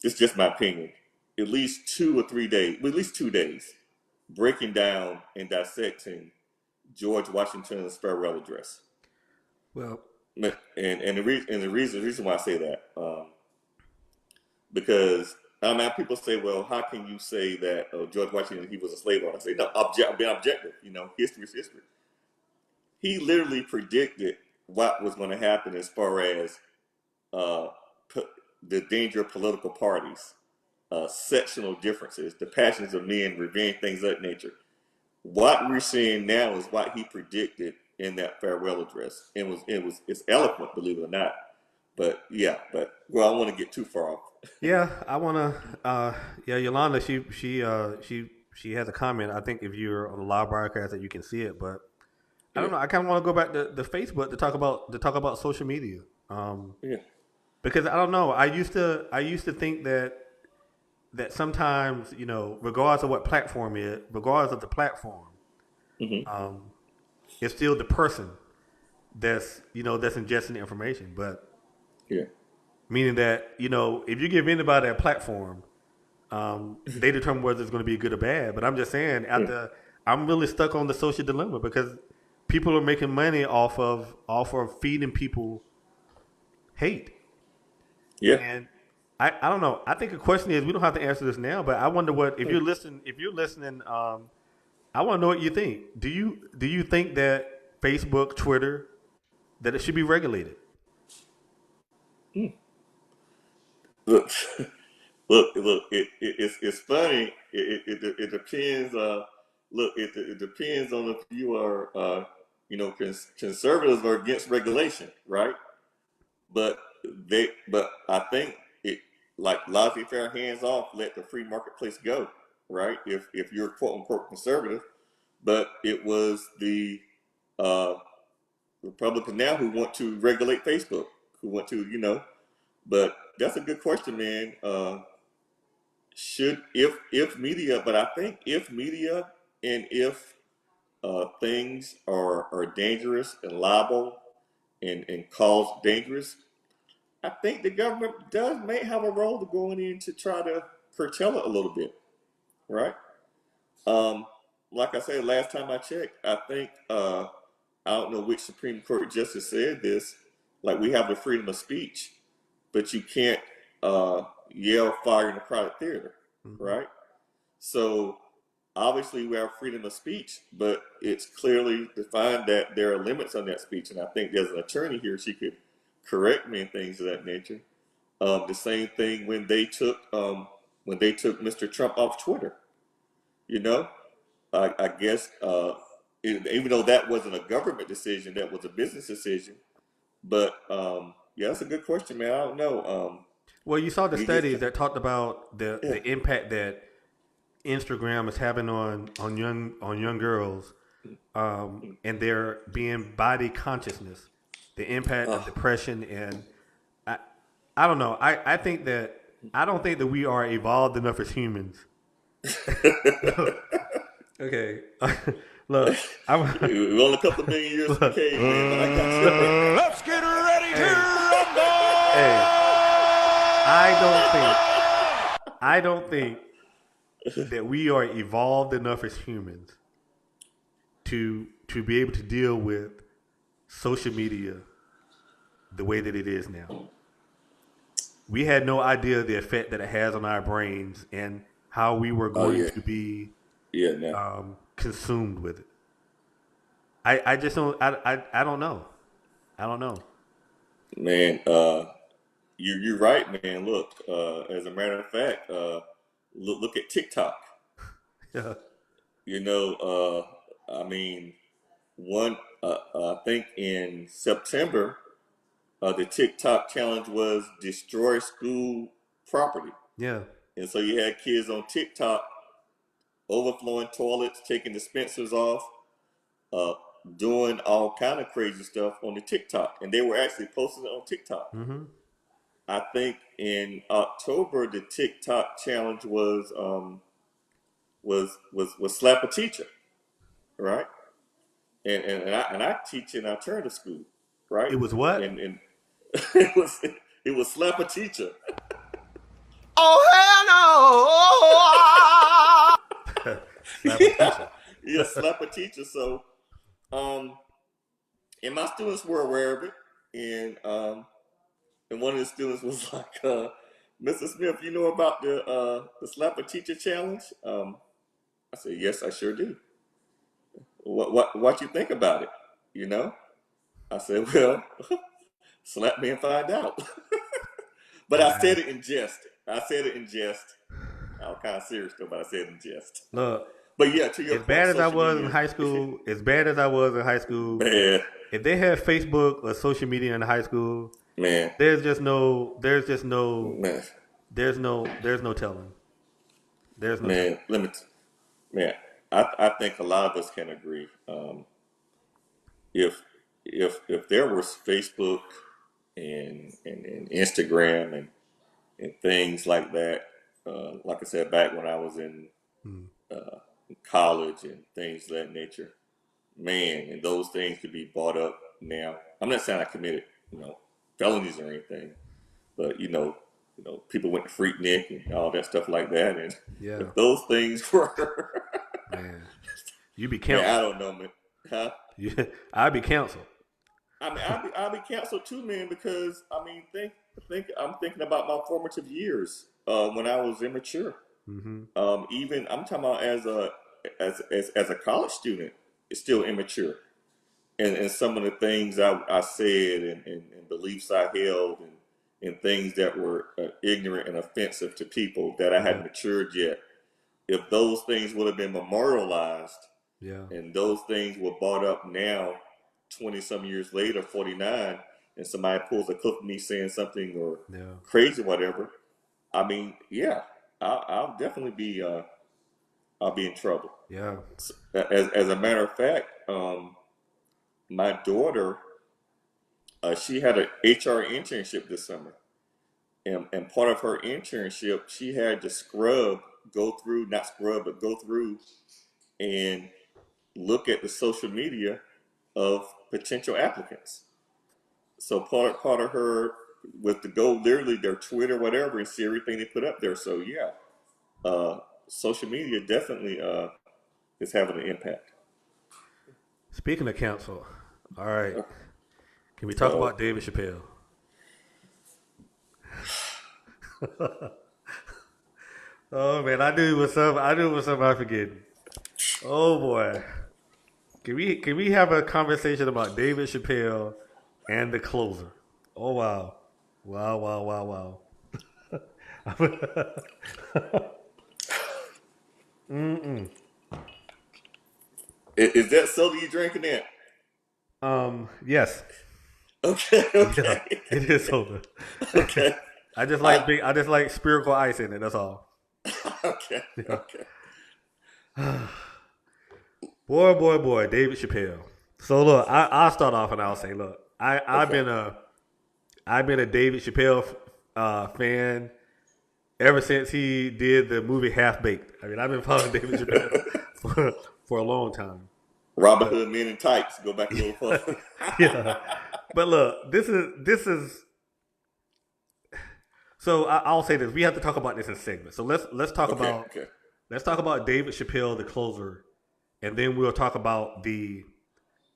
it's just my opinion, at least 2 or 3 days, at least 2 days, breaking down and dissecting George Washington's farewell address. Well, and the reason why I say that, because people say, well, how can you say that George Washington, he was a slave owner? I say, no, being objective. History is history. He literally predicted what was going to happen as far as the danger of political parties, sectional differences, the passions of men, revenge, things of that nature. What we're seeing now is what he predicted in that farewell address. It's eloquent, believe it or not. But I don't want to get too far off. yeah, I want to. Yolanda, she has a comment. I think if you're on the live broadcast that you can see it, but I don't know. I kind of want to go back to Facebook to talk about social media. Because I don't know. I used to think that sometimes, regardless of what platform it is, regardless of the platform, Mm-hmm. it's still the person that's ingesting the information. But meaning that if you give anybody a platform, they determine whether it's going to be good or bad. But I'm just saying, I'm really stuck on the social dilemma because people are making money off of feeding people hate. Yeah. And I don't know. I think the question is, we don't have to answer this now, but I wonder what if you're listening I want to know what you think. Do you think that Facebook, Twitter, that it should be regulated? Look, look. It's funny. It depends. Look, it depends on if you are, conservatives are against regulation, right? But but I think it like laissez-faire, hands off, let the free marketplace go, right? If you're quote unquote conservative, but it was the uh, Republicans now who want to regulate Facebook, who want to, But that's a good question, man. Should if media, but I think if media and if things are dangerous and liable and cause dangerous, I think the government does may have a role to going in to try to curtail it a little bit, right? Um, like I said last time I checked, I think I don't know which Supreme Court justice said this. Like we have the freedom of speech, but you can't yell fire in a crowded theater, Hmm. right? So obviously we have freedom of speech, but it's clearly defined that there are limits on that speech. And I think there's an attorney here; she could correct me and things of that nature. The same thing when they took Mr. Trump off Twitter. You know, I guess even though that wasn't a government decision, that was a business decision. But yeah, that's a good question, man. I don't know. Well, you saw the You just studies that talked about the yeah. the impact that Instagram is having on young girls, and their being body consciousness, the impact of Uh, depression, and I, I don't know. I don't think that we are evolved enough as humans. Okay, look, I'm we're only a couple of million years from the look. caveman, but I got you. Let's get ready to Hey, rumble! hey, I don't think I don't think that we are evolved enough as humans to be able to deal with social media the way that it is now. We had no idea the effect that it has on our brains and how we were Oh going yeah, to be yeah. Now, consumed with it. I just don't I don't know. I don't know. man, you're right, man. Look, as a matter of fact, look at TikTok. Yeah. You know, I mean, one, I think in September, the TikTok challenge was destroy school property. Yeah. And so you had kids on TikTok overflowing toilets, taking dispensers off, uh, doing all kind of crazy stuff on the TikTok. And they were actually posting it on TikTok. Mm-hmm. I think in October, the TikTok challenge was slap a teacher, right? And I teach in alternative school, right? It was what? And it was it was slap a teacher. Oh, hell Slap a yeah, teacher. yeah, slap a teacher. So, um, and my students were aware of it, and one of the students was like, "Mr. Smith, you know about the slap a teacher challenge?" I said, "Yes, I sure do. What you think about it? You know?" I said, "Well, slap me and find out." But I Wow. said it in jest. I said it in jest. I was kind of serious though, but I said it in jest. Look, But yeah, to your as point, bad as I social was in media high is school, as bad as I was in high school, man, if they had Facebook or social media in high school, man, man, there's no telling. There's no telling. man. Man. I think a lot of us can agree. If if there was Facebook and Instagram and things like that, like I said, back when I was in Mm. college and things of that nature, man, and those things could be brought up now. I'm not saying I committed, felonies or anything, but people went to Freaknik and all that stuff like that, and Yeah, if those things were, man. You be man, I canceled. don't know, man, huh? I'd be canceled. I mean, I'll be canceled too, man, because I mean, think I'm thinking about my formative years when I was immature. Hmm. Even I'm talking about as as a college student, it's still immature. And some of the things I said and beliefs I held and things that were ignorant and offensive to people that I Yeah. hadn't matured yet. If those things would have been memorialized Yeah. and those things were brought up now, 20 some years later, 49, and somebody pulls a clip of me saying something or Yeah. crazy, whatever, I mean, yeah, I'll definitely be, I'll be in trouble. Yeah. As a matter of fact, my daughter, she had an HR internship this summer. And part of her internship, she had to not scrub, but go through and look at the social media of potential applicants. So part of her was to go literally their Twitter, whatever, and see everything they put up there. So yeah, uh, social media definitely is having an impact. Speaking of counsel, all right. Can we talk Uh, about David Chappelle? Oh man, I knew it was some. I knew it was something I forgetting. Oh boy, can we have a conversation about David Chappelle and the closer? Oh wow, wow, wow, wow, wow. is that soda you drinking that? Yes, Okay, yeah, okay, it is soda. okay. I I just like spherical ice in it. That's all. okay, Yeah. okay. Boy, boy, boy, David Chappelle. So look, I'll start off and I'll say, look, Okay. I've been a David Chappelle fan ever since he did the movie Half Baked. I mean, I've been following David Chappelle for a long time. Robin But Hood Men in Tights. Go back a little further. yeah, but look, this is. So I'll say this: we have to talk about this in segments. So Okay, okay. let's talk about David Chappelle, the closer, and then we'll talk about the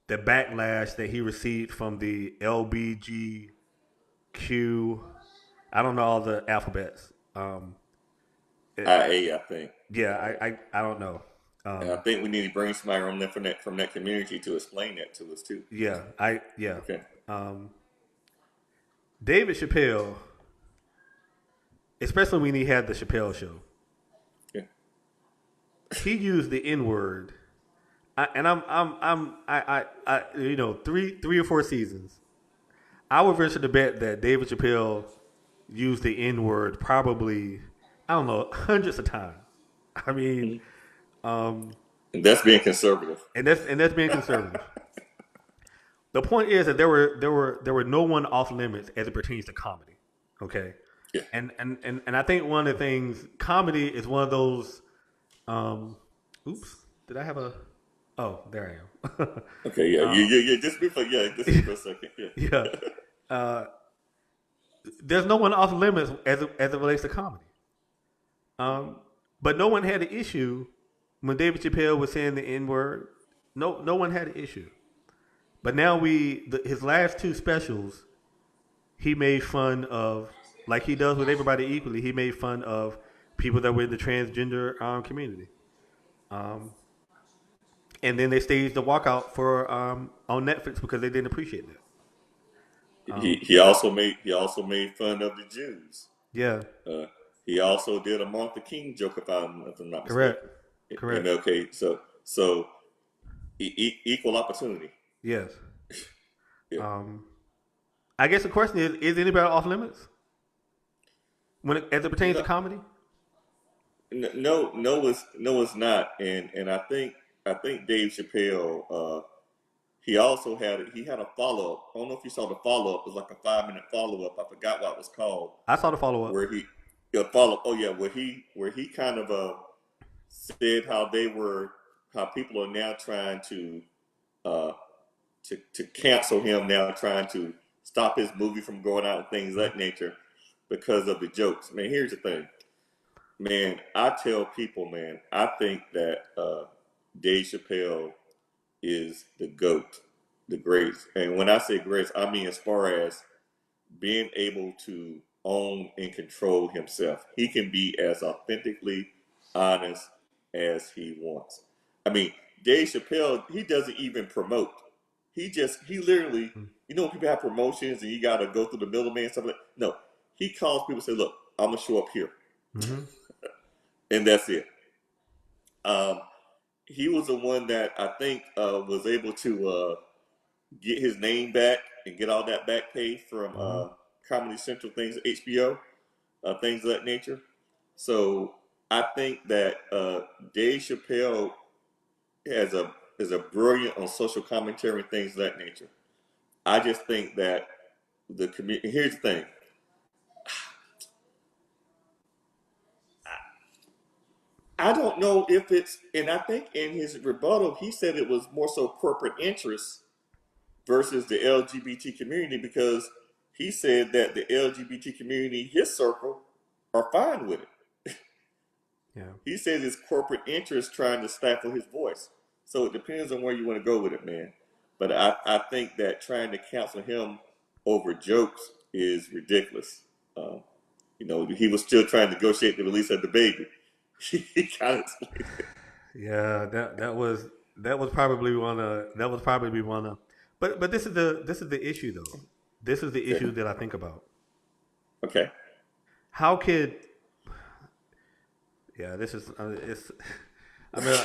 backlash that he received from the LBGQ. I don't know all the alphabets. IA, I think. Yeah, I don't know. And I think we need to bring somebody on there from that community to explain that to us too. Yeah. Okay. Um, David Chappelle, especially when he had the Chappelle show, Yeah. he used the N word, and you know, three or four seasons. I would venture to bet that David Chappelle used the N word probably, I don't know, hundreds of times. I mean, And that's being conservative. and that's being conservative. The point is that there were no one off limits as it pertains to comedy. Okay, Yeah. and I think one of the things, comedy is one of those. Oops, did I have a? Oh, there I am. Okay. Yeah. Yeah. Just be for a second. Yeah. Yeah, there's no one off limits as it relates to comedy. But no one had an issue when David Chappelle was saying the N word. No one had an issue. But now his last two specials, he made fun of, like he does with everybody equally. He made fun of people that were in the transgender community, and then they staged the walkout for on Netflix because they didn't appreciate that. He also made fun of the Jews. Yeah, Uh, he also did a Martha King joke if I'm not correct, mistaken. correct. MLK. So equal opportunity. Yes. Yeah. I guess the question is anybody off limits as it pertains to No, comedy? no, it's not. And I think Dave Chappelle. He had a follow up. I don't know if you saw the follow up. It was like a 5 minute follow up. I forgot what it was called. I saw the follow up. Where he follow. Oh yeah, where he kind of said how people are now trying uh, to cancel him now, trying to stop his movie from going out and things of that nature because of the jokes. Man, here's the thing. Man, I tell people, man, I think that Dave Chappelle is the GOAT, the greatest. And when I say greatest, I mean as far as being able to own and control himself. He can be as authentically honest as he wants. I mean, Dave Chappelle, he doesn't even promote. He literally, when people have promotions and you got to go through the middleman and stuff like that. No, he calls people and say, look, I'm going to show up here. Mm-hmm. And that's it. He was the one that I think was able to get his name back and get all that back pay from Comedy Central things, HBO, things of that nature. So I think that Dave Chappelle is a brilliant on social commentary and things of that nature. I just think that the community. Here's the thing. I don't know if it's, and I think in his rebuttal he said it was more so corporate interests versus the LGBT community, because he said that the LGBT community, his circle, are fine with it. Yeah. He says it's corporate interests trying to stifle his voice. So it depends on where you want to go with it, man. But I think that trying to cancel him over jokes is ridiculous. He was still trying to negotiate the release of the baby. He kind of Yeah, that was probably one of but this is the issue though. This is the issue that I think about. okay. How could this is it's I mean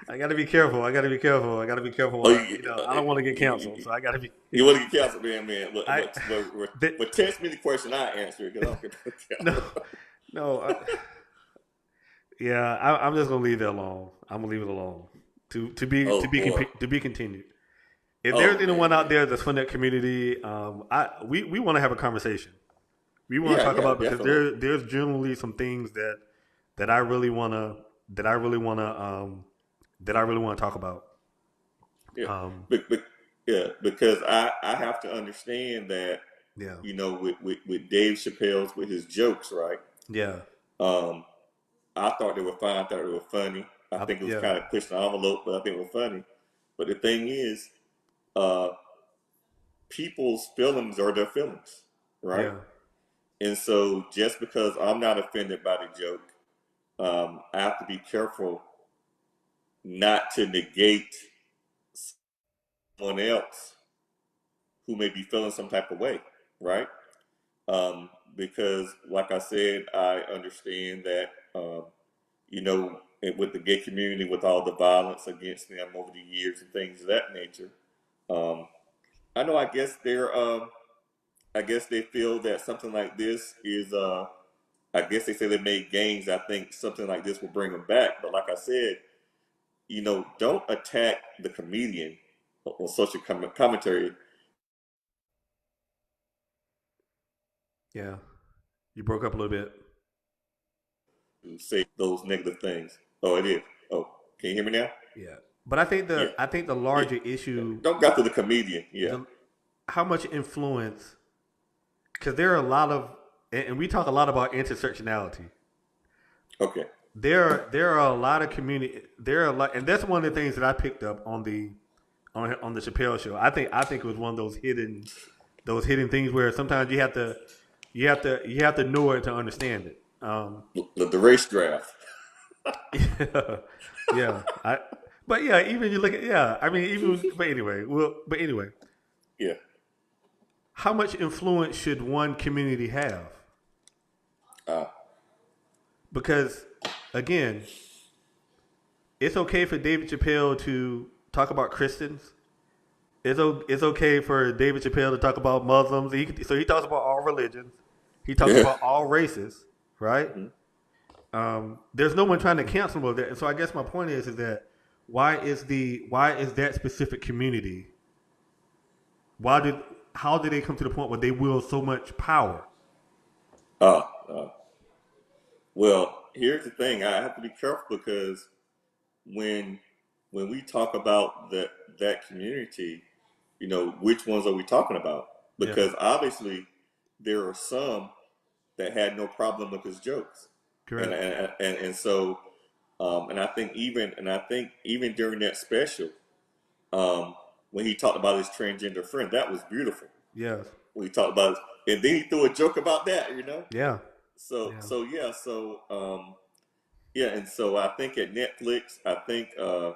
I got to be careful. I got to be careful. I don't want to get canceled, so I got to be. You want to get canceled, man? Look, the, but text me the question, I answer it because I don't get no. I'm just gonna leave it alone. I'm gonna leave it alone to be continued. If there's anyone out there that's from that community, we want to have a conversation. We want to talk about, because there's generally some things that I really want to talk about. Yeah, because I have to understand that. Yeah. With Dave Chappelle's, with his jokes, right? Yeah. I thought they were fine. I thought they were funny. I think it was kind of pushing the envelope, but I think it was funny. But the thing is, people's feelings are their feelings, right? Yeah. And so just because I'm not offended by the joke, I have to be careful not to negate someone else who may be feeling some type of way, right? Because, like I said, I understand that, with the gay community, with all the violence against them over the years and things of that nature, I know. I guess they feel that something like this is. I guess they say they made gains. I think something like this will bring them back. But like I said, don't attack the comedian on social commentary. Yeah, you broke up a little bit. To say those negative things. Oh, it is. Oh, can you hear me now? Yeah, but I think the larger issue. Don't go to the comedian. Yeah. How much influence? Because there are a lot of, and we talk a lot about intersectionality. Okay. There are a lot of community. There are a lot, and that's one of the things that I picked up on the Chappelle show. I think it was one of those hidden things where sometimes you have to know it to understand it. The race draft. Yeah. Even you look at but anyway. Yeah. How much influence should one community have? Because again, it's okay for David Chappelle to talk about Christians. It's okay for David Chappelle to talk about Muslims. So he talks about all religions. He talks about all races, right? Mm-hmm. There's no one trying to cancel him over that. And so I guess my point is that why is that specific community? How did they come to the point where they wield so much power? Well, here's the thing. I have to be careful because when we talk about that community, which ones are we talking about? Because obviously there are some that had no problem with his jokes. Correct. And so I think even during that special, when he talked about his transgender friend, that was beautiful. Yes. When he talked about it, and then he threw a joke about that, Yeah. So yeah, and so I think at Netflix, uh,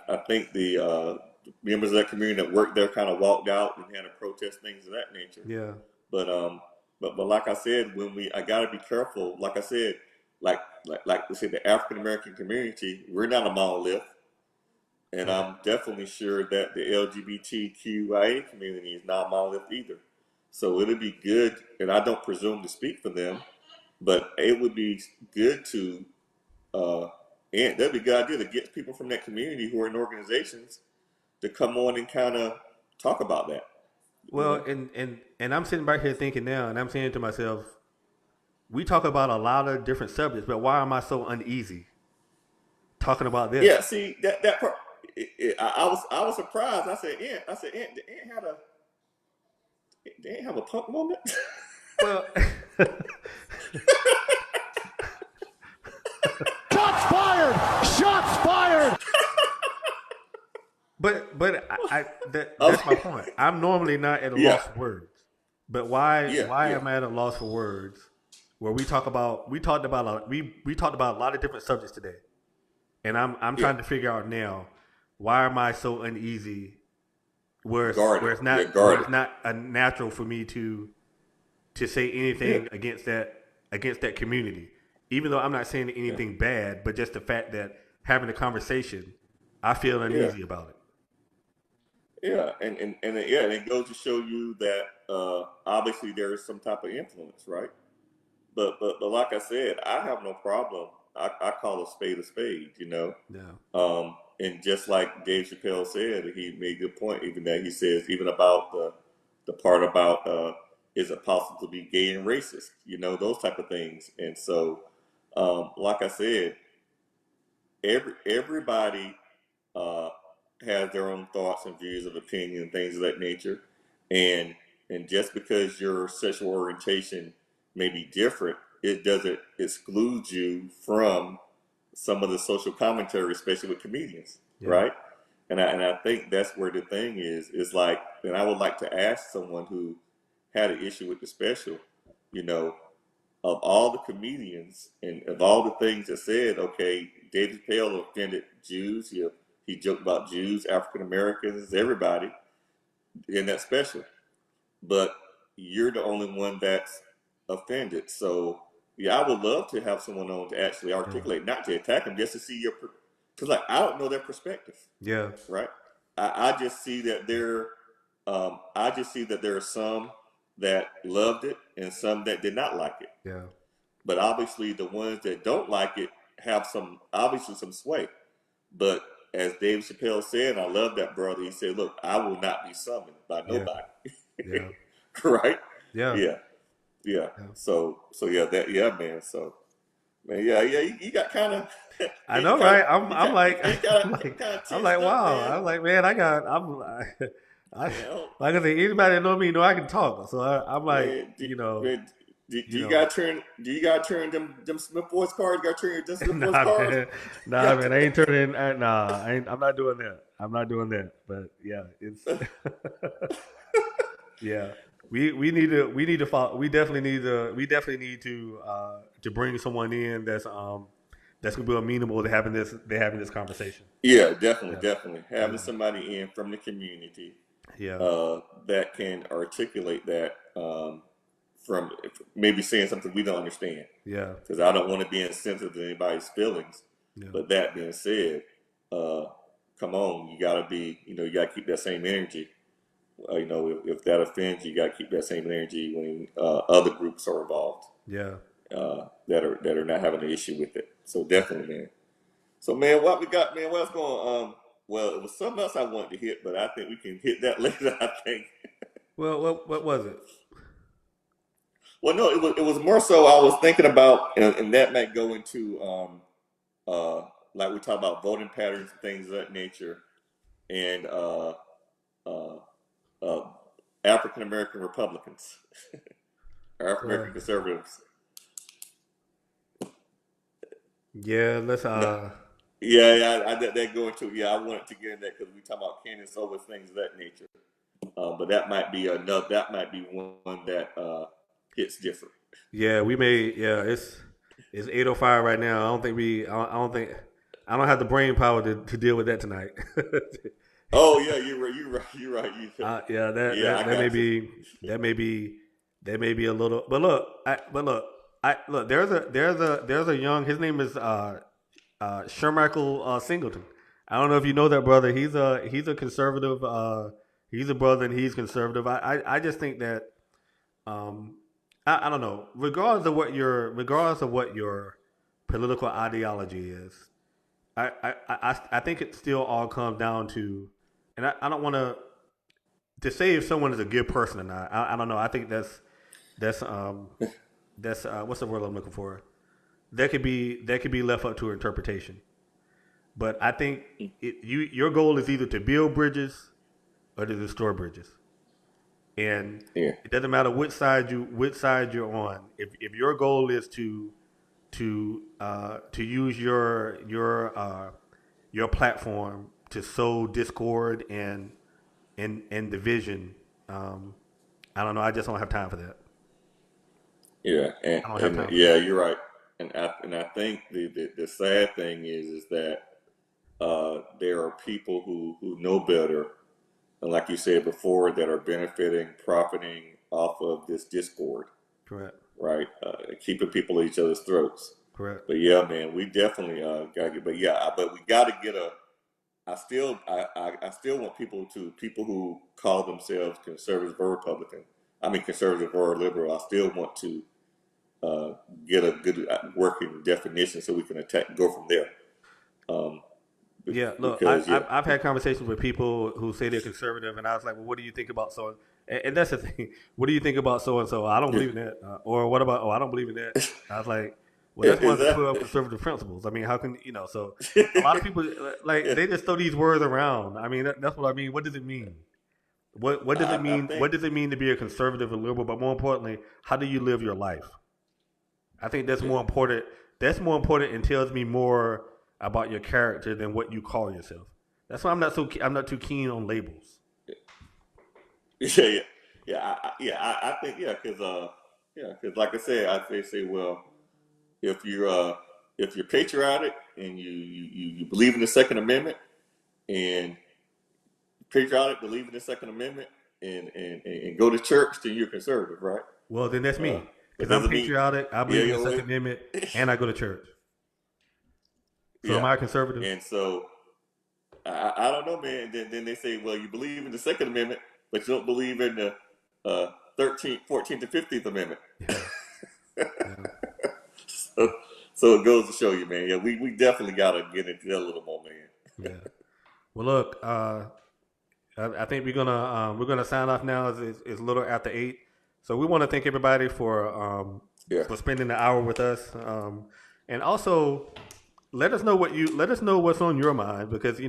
I think the members of that community that worked there kind of walked out and had to protest things of that nature. Yeah. But like I said, I got to be careful. Like I said, like we said, the African American community, we're not a monolith, and Right. I'm definitely sure that the LGBTQIA community is not a monolith either. So it'll be good, and I don't presume to speak for them, but it would be good to, uh, and that'd be a good idea to get people from that community who are in organizations to come on and kind of talk about that. You Well, know? and I'm sitting back here thinking now, and I'm saying to myself, we talk about a lot of different subjects, but why am I so uneasy talking about this? Yeah, see that part. I was surprised. Ant, they ain't have a punk moment. Well, Shots fired! Shots fired! that's my point. I'm normally not at a Yeah, loss for words, but why yeah, am I at a loss for words? Where we talked about we talked about a lot of different subjects today, and I'm yeah. trying to figure out now why am I so uneasy Guarded. Yeah, where guarded. it's not a natural for me to say Yeah, anything against that community, even though I'm not saying yeah, anything bad, but just the fact that having a conversation, I feel yeah, uneasy about it. yeah. And it goes to show you that obviously there is some type of influence, right? But like I said, I have no problem. I call a spade, you know. Yeah, And just like Dave Chappelle said, he made a good point. Even that he says, even about the part about is it possible to be gay and racist, you know, those type of things. And so, like I said, everybody uh, has their own thoughts and views of opinion and things of that nature. And just because your sexual orientation may be different, it doesn't exclude you from some of the social commentary, especially with comedians, yeah, right? And I think that's where the thing is like, and I would like to ask someone who had an issue with the special, you know, of all the comedians and of all the things that said, okay, David Pale offended Jews. He joked about Jews, African Americans, everybody in that special. But you're the only one that's offended. So yeah, I would love to have someone on to actually yeah, articulate, not to attack them, just to see because like I don't know their perspective, yeah, right? I just see that I just see that there are some that loved it and some that did not like it. yeah, But obviously, the ones that don't like it have obviously some sway. But as Dave Chappelle said, and I love that brother. He said, "Look, I will not be summoned by yeah, nobody." yeah, Right? yeah, Yeah, yeah. yeah. So yeah, man. So man, yeah. You got kind of, I man, you know, got right? I'm like, you kind of I'm tensed like, up, wow. man. I'm like, man, I, You know, like I said, anybody that know me know I can talk. So I'm like, man. you Do you know, got to turn? Do you got to turn them Smith Boys cards? You got to turn your Smith Boys nah, cards? man, You nah, got man, I ain't turning. Nah, I'm not doing that. I'm not doing that. But yeah, it's to, yeah. We need to follow. We definitely need to bring someone in that's gonna be amenable to having this conversation. Yeah, Yeah, definitely. Having yeah, somebody in from the community yeah, that can articulate that from maybe saying something we don't understand. yeah, Because I don't want to be insensitive to anybody's feelings. yeah, But that being said, uh, come on, you got to be, you got to keep that same energy. If that offends you, got to keep that same energy when other groups are involved yeah. that are not having an issue with it. So definitely, man. So man, what we got, man? What's going? Well, it was something else I wanted to hit, but I think we can hit that later. I think. Well, what was it? Well, no, it was more so I was thinking about, and that might go into like we talk about voting patterns and things of that nature, and uh, uh, African American Republicans, African Well, American conservatives. yeah. Let's No, yeah, I that go into yeah. I wanted to get in that because we talk about Candace Owens, things of that nature. But that might be another. That might be one that hits different. yeah. We may. Yeah. It's 8:05 right now. I don't think I don't think. I don't have the brain power to deal with that tonight. Oh yeah, you're right. You're right. You're right. Yeah, that, Yeah, that I that may got you. be that may be that may be a little. But look. There's a young. His name is Shermichael Singleton. I don't know if you know that brother. He's a conservative. He's a brother and he's conservative. I just think that um, I don't know. Regardless of what your political ideology is, I think it still all comes down to, and I don't want to say if someone is a good person or not. I don't know. I think that's what's the word I'm looking for. That could be left up to interpretation. But I think your goal is either to build bridges or to destroy bridges, and Yeah, it doesn't matter which side you're on. If your goal is to use your platform to sow discord and division, I don't know. I just don't have time for that. yeah, I don't have time for yeah, that. you're right. And I think the sad thing is that there are people who know better, and like you said before, that are benefiting, profiting off of this discord, Correct. right? Keeping people at each other's throats. Correct. But yeah, man, we definitely gotta get. But yeah, but we gotta get a. I still want people who call themselves conservative or Republican. I mean conservative or liberal. I still want to uh, get a good working definition so we can go from there. Um, Yeah, look, because yeah, I've had conversations with people who say they're conservative, and I was like, well, what do you think about so? And that's the thing. What do you think about so and so? I don't believe in that. Or what about? Oh, I don't believe in that. I was like, well, that's one of the 12 exactly. conservative principles. I mean, how can you know? So a lot of people like Yeah, they just throw these words around. I mean, that's what I mean. What does it mean? What does it I mean? think What does it mean to be a conservative and liberal? But more importantly, how do you live your life? I think that's yeah, more important. That's more important and tells me more about your character than what you call yourself. That's why I'm not too keen on labels. yeah, I think yeah, because like I said, they say, well, if you're uh, if you're patriotic and you believe in the Second Amendment and patriotic, believe in the Second Amendment and go to church, then you're conservative, right? Well, then that's Uh, me it because I'm doesn't mean patriotic. I yeah, believe in the Second wait. Amendment, and I go to church. So am Yeah, I a conservative? and so I don't know, man. Then they say, well, you believe in the Second Amendment, but you don't believe in the 13th, 14th, and 15th Amendment. Yeah, yeah, so, so it goes to show you, man. Yeah, we definitely got to get into that a little more, man. yeah. Well, look, I think we're gonna sign off now. It's a little after 8, so we want to thank everybody Yeah, for spending the hour with us, and also let us know what's on your mind because we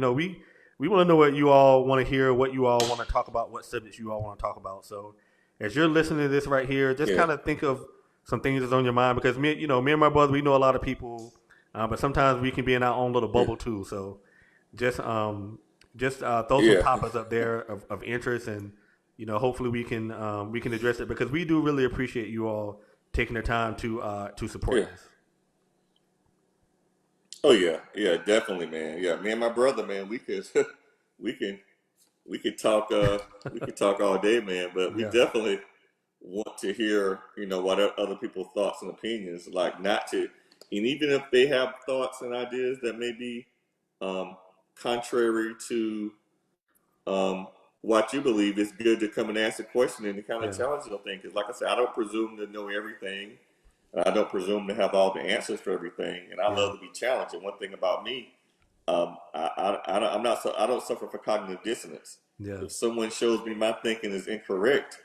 want to know what you all want to hear, what you all want to talk about, what subjects you all want to talk about. So as you're listening to this right here, just yeah, kind of think of some things that's on your mind because me and my brother, we know a lot of people, but sometimes we can be in our own little yeah, bubble too. So just throw some yeah, topics up there of interest, and hopefully we can address it because we do really appreciate you all taking the time to support yeah. this. Oh yeah, yeah, definitely, man. Yeah, me and my brother, man, we could, we can, we could talk, we could talk all day, man. But we Yeah, definitely want to hear, what are other people's thoughts and opinions. Like not to, and even if they have thoughts and ideas that may be um, contrary to what you believe, it's good to come and ask a question and to kind of yeah, challenge your thing. Because, like I said, I don't presume to know everything. I don't presume to have all the answers for everything, and I yeah, love to be challenged. And one thing about me, I'm not so I don't suffer from cognitive dissonance. yeah, If someone shows me my thinking is incorrect,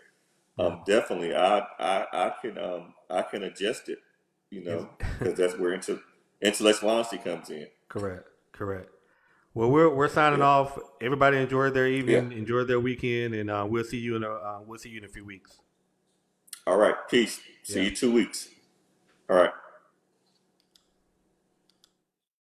yeah. definitely I can adjust it, Ex- because that's where intellectual honesty comes in. Correct, correct. Well, we're signing Yeah, off. Everybody enjoyed their yeah. evening, enjoyed their weekend, and we'll see you in a few weeks. All right, peace. See Yeah. you 2 weeks. All right.